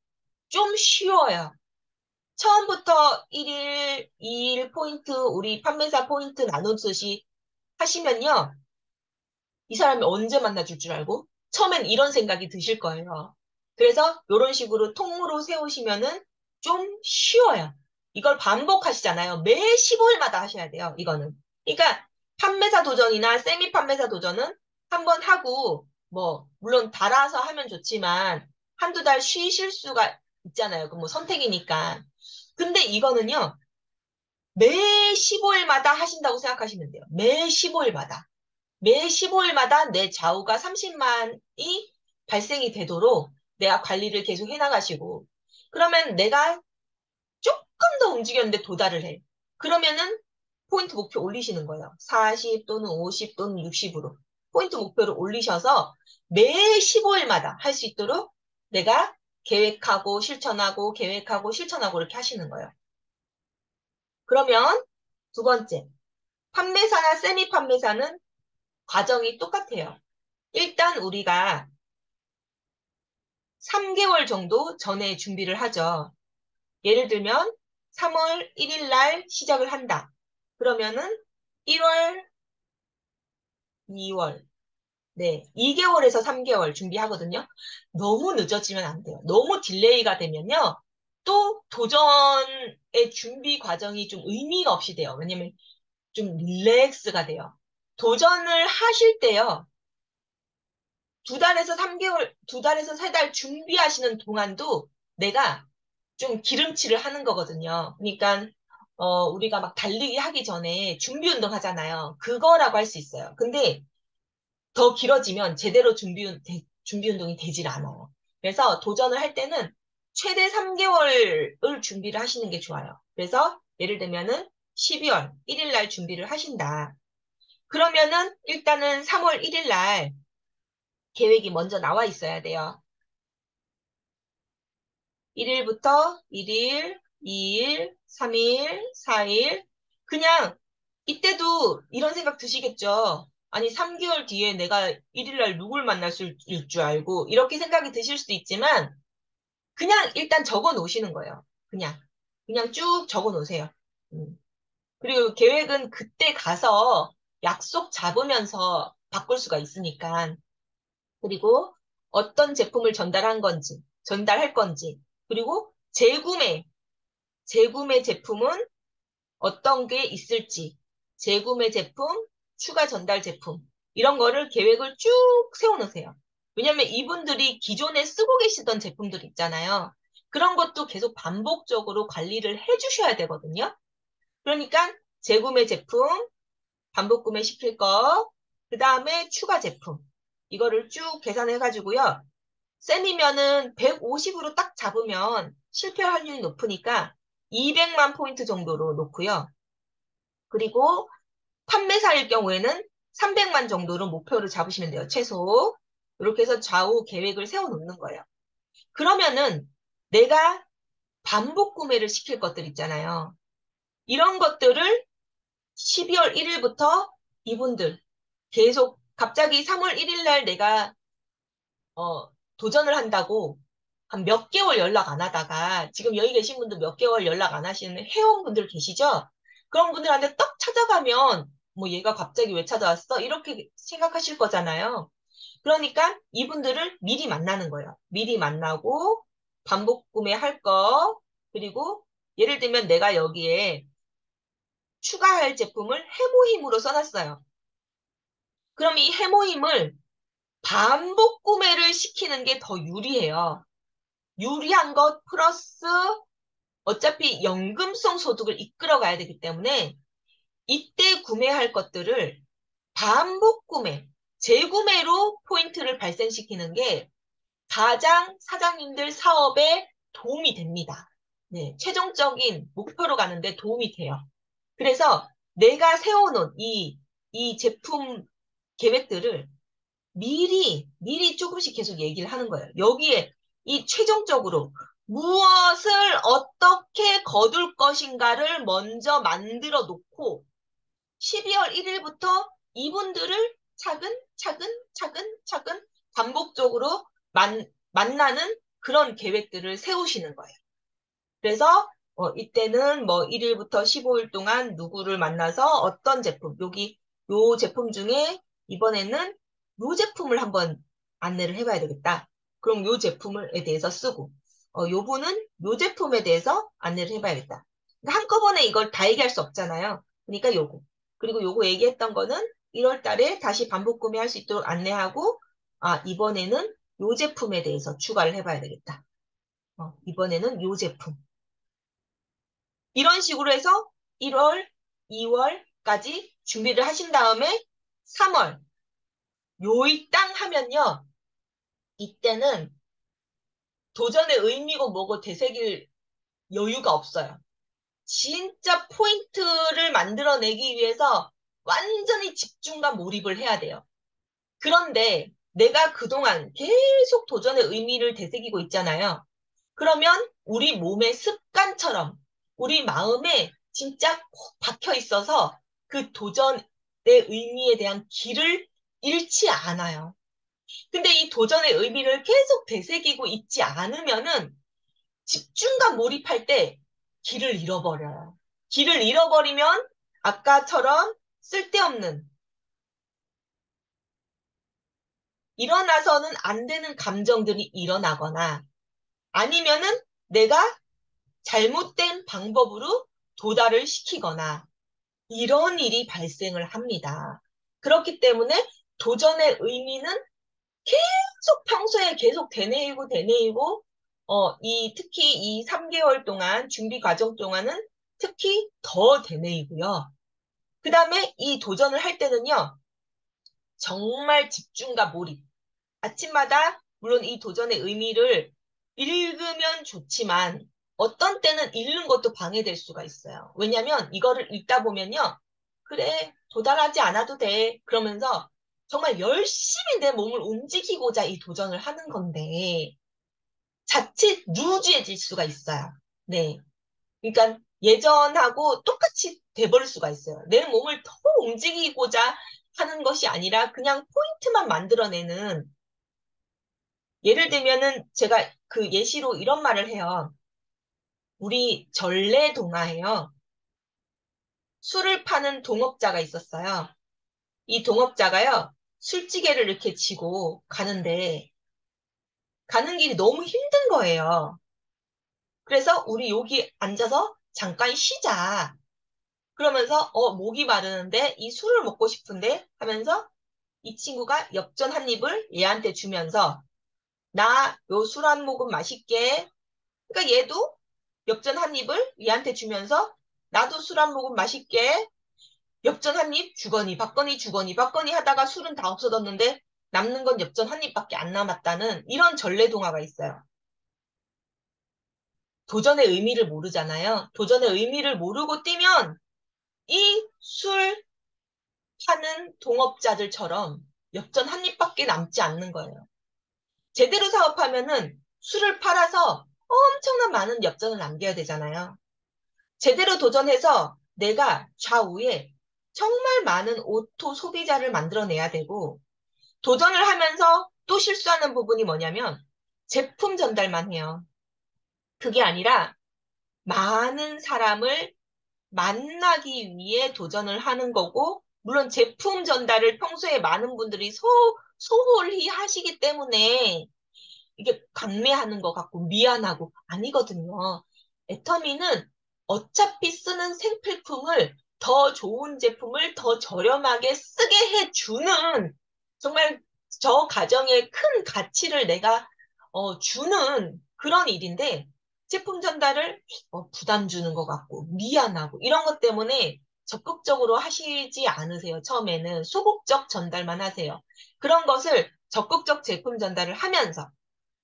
좀 쉬워요. 처음부터 1일, 2일 포인트, 우리 판매사 포인트 나누듯이 하시면요. 이 사람이 언제 만나줄 줄 알고 처음엔 이런 생각이 드실 거예요. 그래서 이런 식으로 통으로 세우시면은 좀 쉬워요. 이걸 반복하시잖아요. 매 15일마다 하셔야 돼요. 이거는. 그러니까 판매사 도전이나 세미 판매사 도전은 한 번 하고 뭐 물론 달아서 하면 좋지만 한두 달 쉬실 수가 있잖아요. 그 뭐 선택이니까. 근데 이거는요. 매 15일마다 하신다고 생각하시면 돼요. 매 15일마다. 매 15일마다 내 좌우가 30만이 발생이 되도록 내가 관리를 계속 해나가시고, 그러면 내가 조금 더 움직였는데 도달을 해. 그러면은 포인트 목표 올리시는 거예요. 40 또는 50 또는 60으로. 포인트 목표를 올리셔서 매 15일마다 할 수 있도록 내가 계획하고 실천하고 계획하고 실천하고 이렇게 하시는 거예요. 그러면 두 번째, 판매사나 세미 판매사는 과정이 똑같아요. 일단 우리가 3개월 정도 전에 준비를 하죠. 예를 들면 3월 1일 날 시작을 한다. 그러면은 1월, 2월, 네, 2개월에서 3개월 준비하거든요. 너무 늦어지면 안 돼요. 너무 딜레이가 되면요. 또 도전의 준비 과정이 좀 의미가 없이 돼요. 왜냐면 좀 릴렉스가 돼요. 도전을 하실 때요. 2달에서 3개월, 2달에서 3달 준비하시는 동안도 내가 좀 기름칠을 하는 거거든요. 그러니까 우리가 막 달리기 하기 전에 준비 운동 하잖아요. 그거라고 할 수 있어요. 근데 더 길어지면 제대로 준비 운동이 되질 않아요. 그래서 도전을 할 때는 최대 3개월을 준비를 하시는 게 좋아요. 그래서 예를 들면은 12월 1일 날 준비를 하신다. 그러면은 일단은 3월 1일 날 계획이 먼저 나와 있어야 돼요. 1일부터 1일, 2일, 3일, 4일. 그냥 이때도 이런 생각 드시겠죠. 아니, 3개월 뒤에 내가 1일 날 누굴 만날 줄 알고 이렇게 생각이 드실 수도 있지만 그냥 일단 적어 놓으시는 거예요. 그냥 쭉 적어 놓으세요. 음. 그리고 계획은 그때 가서 약속 잡으면서 바꿀 수가 있으니까. 그리고 어떤 제품을 전달할 건지, 그리고 재구매 제품은 어떤 게 있을지, 재구매 제품, 추가 전달 제품, 이런 거를 계획을 쭉 세워놓으세요. 왜냐면 이분들이 기존에 쓰고 계시던 제품들 있잖아요. 그런 것도 계속 반복적으로 관리를 해주셔야 되거든요. 그러니까 재구매 제품, 반복 구매 시킬 거, 그 다음에 추가 제품. 이거를 쭉 계산해가지고요. 쌤이면은 150으로 딱 잡으면 실패 확률이 높으니까 200만 포인트 정도로 놓고요. 그리고 판매사일 경우에는 300만 정도로 목표를 잡으시면 돼요, 최소. 이렇게 해서 좌우 계획을 세워놓는 거예요. 그러면은 내가 반복 구매를 시킬 것들 있잖아요. 이런 것들을 12월 1일부터 이분들 계속 갑자기 3월 1일 날 내가 도전을 한다고 한 몇 개월 연락 안 하다가 지금 여기 계신 분들 몇 개월 연락 안 하시는 회원분들 계시죠? 그런 분들한테 떡 찾아가면 뭐 얘가 갑자기 왜 찾아왔어? 이렇게 생각하실 거잖아요. 그러니까 이분들을 미리 만나는 거예요. 미리 만나고 반복 구매할 거 그리고 예를 들면 내가 여기에 추가할 제품을 해모힘으로 써놨어요. 그럼 이 해모힘을 반복 구매를 시키는 게 더 유리해요. 유리한 것 플러스 어차피 연금성 소득을 이끌어 가야 되기 때문에 이때 구매할 것들을 반복 구매, 재구매로 포인트를 발생시키는 게 가장 사장님들 사업에 도움이 됩니다. 네, 최종적인 목표로 가는데 도움이 돼요. 그래서 내가 세워놓은 이 제품 계획들을 미리 조금씩 계속 얘기를 하는 거예요. 여기에 이 최종적으로 무엇을 어떻게 거둘 것인가를 먼저 만들어 놓고 12월 1일부터 이분들을 차근 반복적으로 만나는 그런 계획들을 세우시는 거예요. 그래서 이때는 뭐 1일부터 15일 동안 누구를 만나서 어떤 제품, 요 제품 중에 이번에는 요 제품을 한번 안내를 해봐야 되겠다. 그럼 요 제품에 대해서 쓰고, 요 분은 요 제품에 대해서 안내를 해봐야겠다. 그러니까 한꺼번에 이걸 다 얘기할 수 없잖아요. 그러니까 요거. 그리고 요거 얘기했던 거는 1월 달에 다시 반복 구매할 수 있도록 안내하고, 이번에는 요 제품에 대해서 추가를 해봐야 되겠다. 이번에는 요 제품. 이런 식으로 해서 1월, 2월까지 준비를 하신 다음에 3월, 요이 땅 하면요. 이때는 도전의 의미고 뭐고 되새길 여유가 없어요. 진짜 포인트를 만들어내기 위해서 완전히 집중과 몰입을 해야 돼요. 그런데 내가 그동안 계속 도전의 의미를 되새기고 있잖아요. 그러면 우리 몸의 습관처럼 우리 마음에 진짜 콕 박혀 있어서 그 도전의 의미에 대한 길을 잃지 않아요. 근데 이 도전의 의미를 계속 되새기고 있지 않으면은 집중과 몰입할 때 길을 잃어버려요. 길을 잃어버리면 아까처럼 쓸데없는 일어나서는 안 되는 감정들이 일어나거나 아니면은 내가 잘못된 방법으로 도달을 시키거나 이런 일이 발생을 합니다. 그렇기 때문에 도전의 의미는 계속 평소에 계속 되뇌이고 되뇌이고 특히 이 3개월 동안 준비 과정 동안은 특히 더 되뇌이고요. 그 다음에 이 도전을 할 때는요, 정말 집중과 몰입. 아침마다 물론 이 도전의 의미를 읽으면 좋지만 어떤 때는 읽는 것도 방해될 수가 있어요. 왜냐하면 이거를 읽다 보면요. 그래, 도달하지 않아도 돼. 그러면서 정말 열심히 내 몸을 움직이고자 이 도전을 하는 건데 자칫 루즈해질 수가 있어요. 네. 그러니까 예전하고 똑같이 돼버릴 수가 있어요. 내 몸을 더 움직이고자 하는 것이 아니라 그냥 포인트만 만들어내는 예를 들면은 제가 그 예시로 이런 말을 해요. 우리 전래동화에요. 술을 파는 동업자가 있었어요. 이 동업자가요. 술찌개를 이렇게 지고 가는데 가는 길이 너무 힘든 거예요. 그래서 우리 여기 앉아서 잠깐 쉬자. 그러면서 목이 마르는데 이 술을 먹고 싶은데 하면서 이 친구가 엽전 한 입을 얘한테 주면서 나 요 술 한 모금 마실게. 그러니까 얘도 엽전 한 입을 얘한테 주면서 나도 술 한 모금 마실게. 엽전 한 입 주거니 받거니 주거니 받거니 하다가 술은 다 없어졌는데 남는 건 엽전 한 입밖에 안 남았다는 이런 전래동화가 있어요. 도전의 의미를 모르잖아요. 도전의 의미를 모르고 뛰면 이 술 파는 동업자들처럼 엽전 한 입밖에 남지 않는 거예요. 제대로 사업하면은 술을 팔아서 엄청난 많은 엽전을 남겨야 되잖아요. 제대로 도전해서 내가 좌우에 정말 많은 오토 소비자를 만들어내야 되고, 도전을 하면서 또 실수하는 부분이 뭐냐면, 제품 전달만 해요. 그게 아니라 많은 사람을 만나기 위해 도전을 하는 거고, 물론 제품 전달을 평소에 많은 분들이 소홀히 하시기 때문에 이게 강매하는 것 같고 미안하고 아니거든요. 애터미는 어차피 쓰는 생필품을 더 좋은 제품을 더 저렴하게 쓰게 해주는 정말 저 가정에 큰 가치를 내가 주는 그런 일인데 제품 전달을 부담 주는 것 같고 미안하고 이런 것 때문에 적극적으로 하시지 않으세요. 처음에는 소극적 전달만 하세요. 그런 것을 적극적 제품 전달을 하면서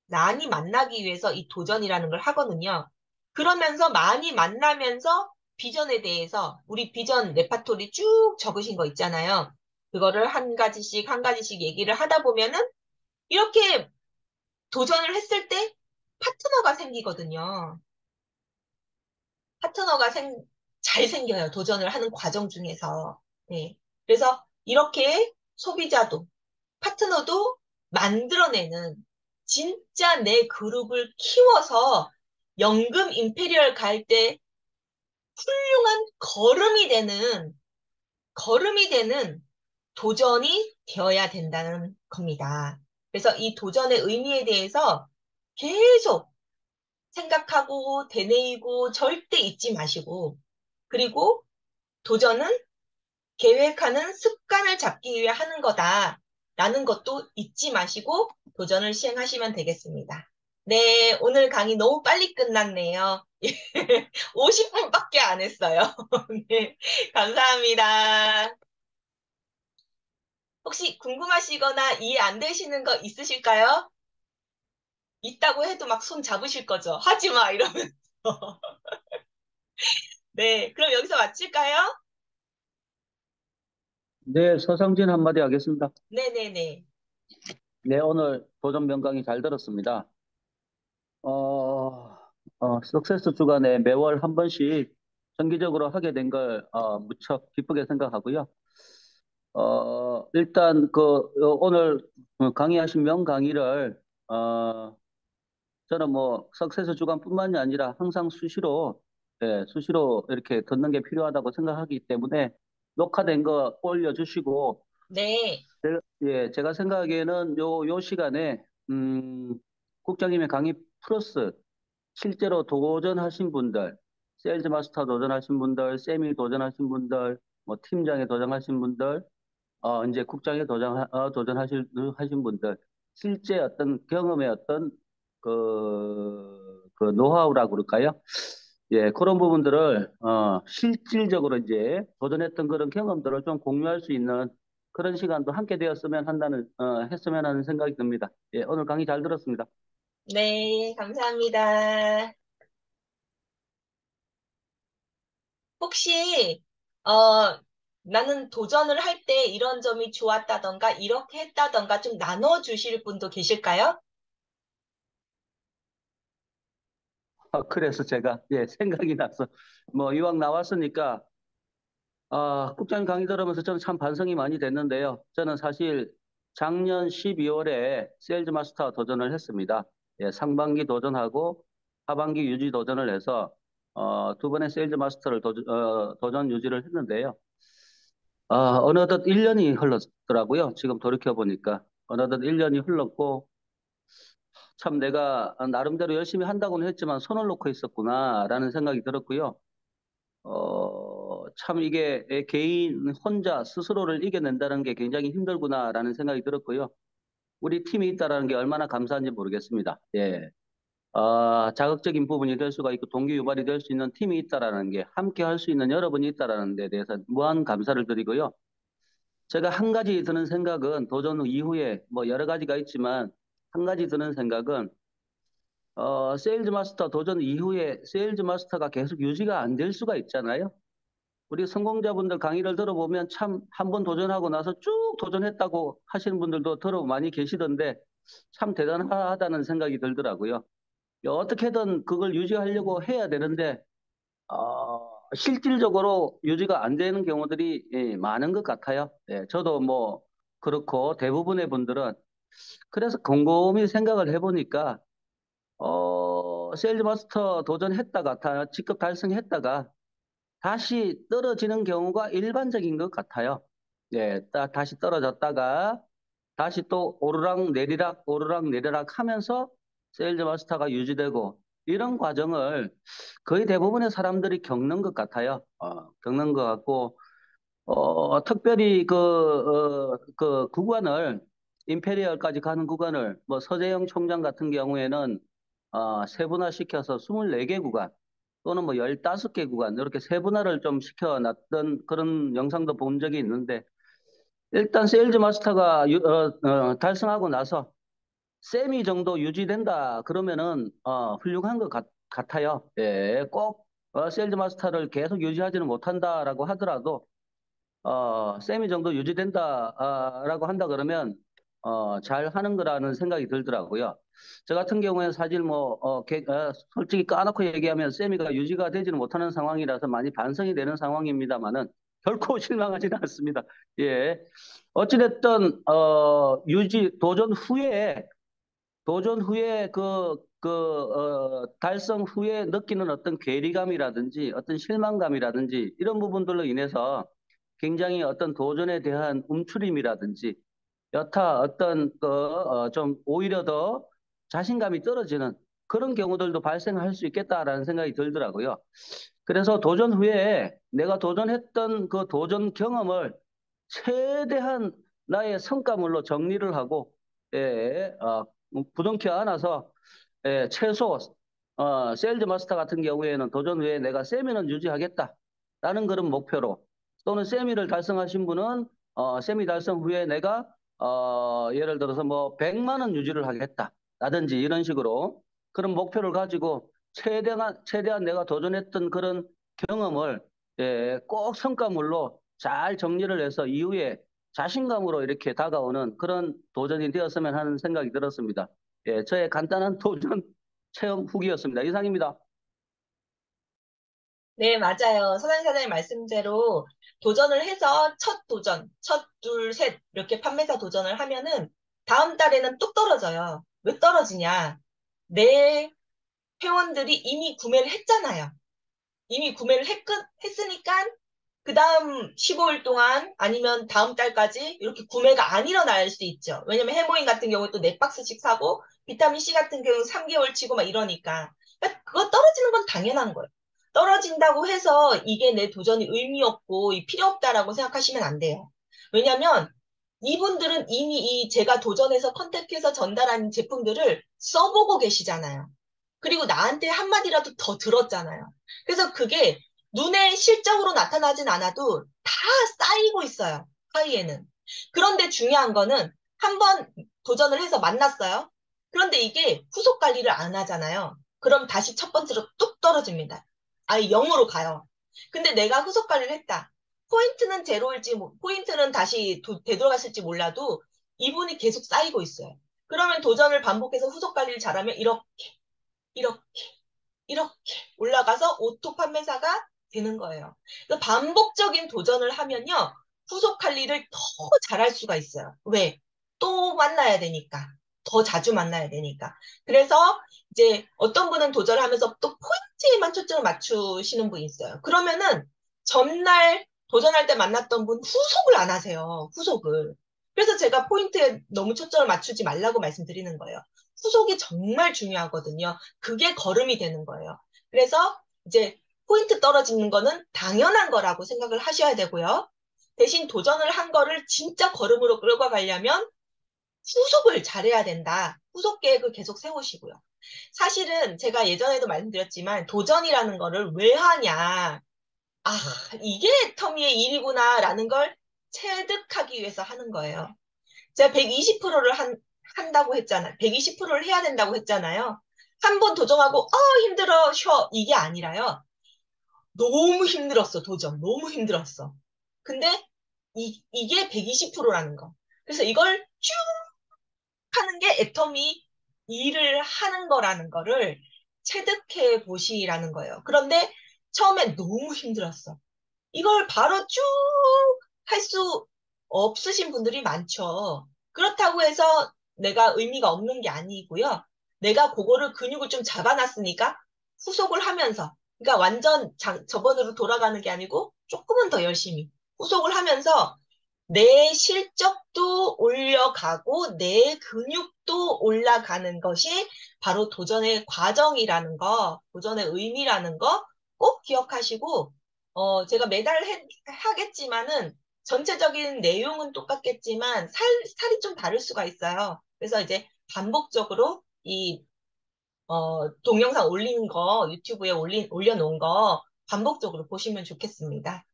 많이 만나기 위해서 이 도전이라는 걸 하거든요. 그러면서 많이 만나면서 비전에 대해서 우리 비전 레파토리 쭉 적으신 거 있잖아요. 그거를 한 가지씩 한 가지씩 얘기를 하다 보면은 이렇게 도전을 했을 때 파트너가 생기거든요. 파트너가 잘 생겨요. 도전을 하는 과정 중에서. 네. 그래서 이렇게 소비자도 파트너도 만들어내는 진짜 내 그룹을 키워서 연금 임페리얼 갈 때 훌륭한 걸음이 되는 도전이 되어야 된다는 겁니다. 그래서 이 도전의 의미에 대해서 계속 생각하고 되뇌이고 절대 잊지 마시고 그리고 도전은 계획하는 습관을 잡기 위해 하는 거다라는 것도 잊지 마시고 도전을 시행하시면 되겠습니다. 네, 오늘 강의 너무 빨리 끝났네요. 50분밖에 안 했어요. 네, 감사합니다. 혹시 궁금하시거나 이해 안 되시는 거 있으실까요? 있다고 해도 막 손 잡으실 거죠? 하지 마, 이러면서. 네, 그럼 여기서 마칠까요? 네, 서성진 한마디 하겠습니다. 네네네. 네, 오늘 도전 명강의 잘 들었습니다. 석세스 주간에 매월 한 번씩 정기적으로 하게 된 걸 무척 기쁘게 생각하고요. 일단 오늘 강의하신 명강의를 저는 뭐 석세서 주간뿐만이 아니라 항상 수시로 이렇게 듣는 게 필요하다고 생각하기 때문에 녹화된 거 올려주시고, 네, 제가 생각하기에는 요 시간에 국장님의 강의 플러스 실제로 도전하신 분들, 세일즈 마스터 도전하신 분들, 세미 도전하신 분들, 뭐 팀장에 도전하신 분들, 이제 국장에 하신 분들, 실제 어떤 경험의 어떤 그 노하우라고 그럴까요? 예, 그런 부분들을, 실질적으로 이제 도전했던 그런 경험들을 좀 공유할 수 있는 그런 시간도 함께 했으면 하는 생각이 듭니다. 예, 오늘 강의 잘 들었습니다. 네, 감사합니다. 혹시, 어, 나는 도전을 할 때 이런 점이 좋았다던가, 이렇게 했다던가 좀 나눠주실 분도 계실까요? 그래서 제가, 예, 생각이 나서, 뭐, 이왕 나왔으니까, 국장님 강의 들으면서 저는 참 반성이 많이 됐는데요. 저는 사실 작년 12월에 세일즈 마스터 도전을 했습니다. 예, 상반기 도전하고 하반기 유지 도전을 해서, 두 번의 세일즈 마스터를 도전 유지를 했는데요. 어느덧 1년이 흘렀더라고요. 지금 돌이켜보니까. 어느덧 1년이 흘렀고, 참 내가 나름대로 열심히 한다고는 했지만 손을 놓고 있었구나라는 생각이 들었고요. 참 이게 개인 혼자 스스로를 이겨낸다는 게 굉장히 힘들구나라는 생각이 들었고요. 우리 팀이 있다라는 게 얼마나 감사한지 모르겠습니다. 예. 자극적인 부분이 될 수가 있고 동기 유발이 될 수 있는 팀이 있다라는 게 함께 할 수 있는 여러분이 있다라는 데 대해서 무한 감사를 드리고요. 제가 한 가지 드는 생각은 도전 이후에 뭐 여러 가지가 있지만 한 가지 드는 생각은 세일즈 마스터 도전 이후에 세일즈 마스터가 계속 유지가 안 될 수가 있잖아요. 우리 성공자분들 강의를 들어보면 참 한 번 도전하고 나서 쭉 도전했다고 하시는 분들도 많이 계시던데 참 대단하다는 생각이 들더라고요. 어떻게든 그걸 유지하려고 해야 되는데 실질적으로 유지가 안 되는 경우들이 많은 것 같아요. 예, 저도 뭐 그렇고 대부분의 분들은 그래서 곰곰이 생각을 해보니까 세일즈 마스터 도전했다가 직급 달성했다가 다시 떨어지는 경우가 일반적인 것 같아요. 예, 다시 떨어졌다가 다시 또 오르락 내리락 하면서 세일즈 마스터가 유지되고 이런 과정을 거의 대부분의 사람들이 겪는 것 같아요. 겪는 것 같고, 특별히 그 구간을, 임페리얼까지 가는 구간을, 뭐 서재영 총장 같은 경우에는 세분화시켜서 24개 구간, 또는 뭐 15개 구간, 이렇게 세분화를 좀 시켜놨던 그런 영상도 본 적이 있는데, 일단 세일즈 마스터가 달성하고 나서 세미 정도 유지된다 그러면은 훌륭한 것 같아요. 예, 꼭 세일즈 마스터를 계속 유지하지는 못한다라고 하더라도 세미 정도 유지된다라고 한다 그러면 잘 하는 거라는 생각이 들더라고요. 저 같은 경우에는 사실 뭐 솔직히 까놓고 얘기하면 세미가 유지가 되지는 못하는 상황이라서 많이 반성이 되는 상황입니다만은 결코 실망하지는 않습니다. 예. 어찌됐든 도전 후에 달성 후에 느끼는 어떤 괴리감이라든지 어떤 실망감이라든지 이런 부분들로 인해서 굉장히 어떤 도전에 대한 움츠림이라든지 여타 어떤 좀 오히려 더 자신감이 떨어지는 그런 경우들도 발생할 수 있겠다라는 생각이 들더라고요. 그래서 도전 후에 내가 도전했던 그 도전 경험을 최대한 나의 성과물로 정리를 하고 예, 부둥켜 안아서 최소 세일즈 마스터 같은 경우에는 도전 후에 내가 세미는 유지하겠다라는 그런 목표로 또는 세미를 달성하신 분은 세미 달성 후에 내가 예를 들어서 뭐 100만 원 유지를 하겠다라든지 이런 식으로 그런 목표를 가지고 최대한 내가 도전했던 그런 경험을 꼭 성과물로 잘 정리를 해서 이후에 자신감으로 이렇게 다가오는 그런 도전이 되었으면 하는 생각이 들었습니다. 예, 저의 간단한 도전 체험 후기였습니다. 이상입니다. 네, 맞아요. 서장 사장님 말씀대로 도전을 해서 첫 도전, 첫 둘, 셋 이렇게 판매사 도전을 하면은 다음 달에는 뚝 떨어져요. 왜 떨어지냐? 내 회원들이 이미 구매를 했잖아요. 이미 구매를 했으니까 그 다음 15일 동안 아니면 다음 달까지 이렇게 구매가 안 일어날 수 있죠. 왜냐면 해모인 같은 경우 또 4박스씩 사고 비타민 C 같은 경우 3개월 치고 막 이러니까. 그러니까 그거 떨어지는 건 당연한 거예요. 떨어진다고 해서 이게 내 도전이 의미 없고 필요 없다라고 생각하시면 안 돼요. 왜냐면 이분들은 이미 이 제가 도전해서 컨택해서 전달한 제품들을 써보고 계시잖아요. 그리고 나한테 한마디라도 더 들었잖아요. 그래서 그게 눈에 실적으로 나타나진 않아도 다 쌓이고 있어요. 사이에는. 그런데 중요한 거는 한번 도전을 해서 만났어요. 그런데 이게 후속 관리를 안 하잖아요. 그럼 다시 첫 번째로 뚝 떨어집니다. 아예 0으로 가요. 근데 내가 후속 관리를 했다. 포인트는 제로일지, 포인트는 다시 되돌아갔을지 몰라도 이분이 계속 쌓이고 있어요. 그러면 도전을 반복해서 후속 관리를 잘하면 이렇게, 이렇게 올라가서 오토 판매사가 되는 거예요. 그래서 반복적인 도전을 하면요, 후속 관리를 더 잘할 수가 있어요. 왜? 또 만나야 되니까. 더 자주 만나야 되니까. 그래서 이제 어떤 분은 도전을 하면서 또 포인트에만 초점을 맞추시는 분이 있어요. 그러면은 전날 도전할 때 만났던 분 후속을 안 하세요. 후속을. 그래서 제가 포인트에 너무 초점을 맞추지 말라고 말씀드리는 거예요. 후속이 정말 중요하거든요. 그게 걸음이 되는 거예요. 그래서 이제 포인트 떨어지는 거는 당연한 거라고 생각을 하셔야 되고요. 대신 도전을 한 거를 진짜 걸음으로 끌고 가려면 후속을 잘해야 된다. 후속 계획을 계속 세우시고요. 사실은 제가 예전에도 말씀드렸지만 도전이라는 거를 왜 하냐. 아, 이게 터미의 일이구나라는 걸 체득하기 위해서 하는 거예요. 제가 120%를 한다고 했잖아요. 120%를 해야 된다고 했잖아요. 한 번 도전하고, 힘들어, 쉬어. 이게 아니라요. 너무 힘들었어, 도전. 너무 힘들었어. 근데 이게 120%라는 거. 그래서 이걸 쭉 하는 게 애터미 일을 하는 거라는 거를 체득해 보시라는 거예요. 그런데 처음에 너무 힘들었어. 이걸 바로 쭉 할 수 없으신 분들이 많죠. 그렇다고 해서 내가 의미가 없는 게 아니고요. 내가 그거를 근육을 좀 잡아놨으니까 후속을 하면서, 그러니까 완전 저번으로 돌아가는 게 아니고 조금은 더 열심히 후속을 하면서 내 실적도 올려가고 내 근육도 올라가는 것이 바로 도전의 과정이라는 거, 도전의 의미라는 거 꼭 기억하시고, 제가 매달 하겠지만은 전체적인 내용은 똑같겠지만 살이 좀 다를 수가 있어요. 그래서 이제 반복적으로 동영상 올린 거, 유튜브에 올려놓은 거 반복적으로 보시면 좋겠습니다.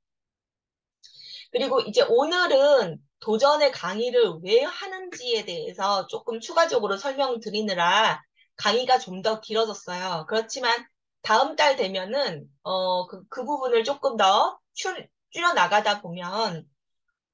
그리고 이제 오늘은 도전의 강의를 왜 하는지에 대해서 조금 추가적으로 설명드리느라 강의가 좀 더 길어졌어요. 그렇지만 다음 달 되면은, 그 부분을 조금 더 줄여 나가다 보면,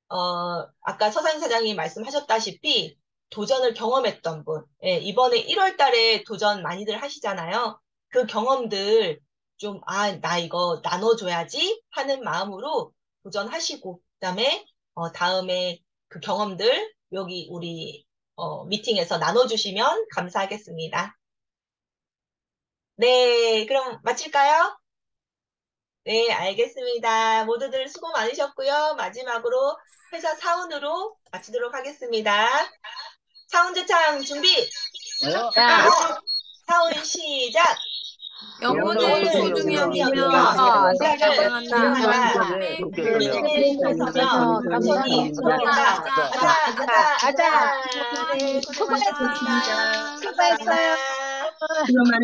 아까 서상 사장님이 말씀하셨다시피 도전을 경험했던 분, 예, 이번에 1월 달에 도전 많이들 하시잖아요. 그 경험들 좀, 나 이거 나눠줘야지 하는 마음으로 도전하시고, 그다음에, 다음에 그 경험들 여기 우리, 미팅에서 나눠주시면 감사하겠습니다. 네, 그럼 마칠까요? 네, 알겠습니다. 모두들 수고 많으셨고요. 마지막으로 회사 사운으로 마치도록 하겠습니다. 사운 제창 준비! 야, 사운 시작! 영혼을 영혼을 소중히 소중히 여기며 여기며 세상을 세상을 사랑한다. 사랑한다. 국회에 국회에 서며 남편이 소리한다. 아자, 아자, 아자. 네, 수고하셨습니다. 수고하셨습니다. 감사합니다.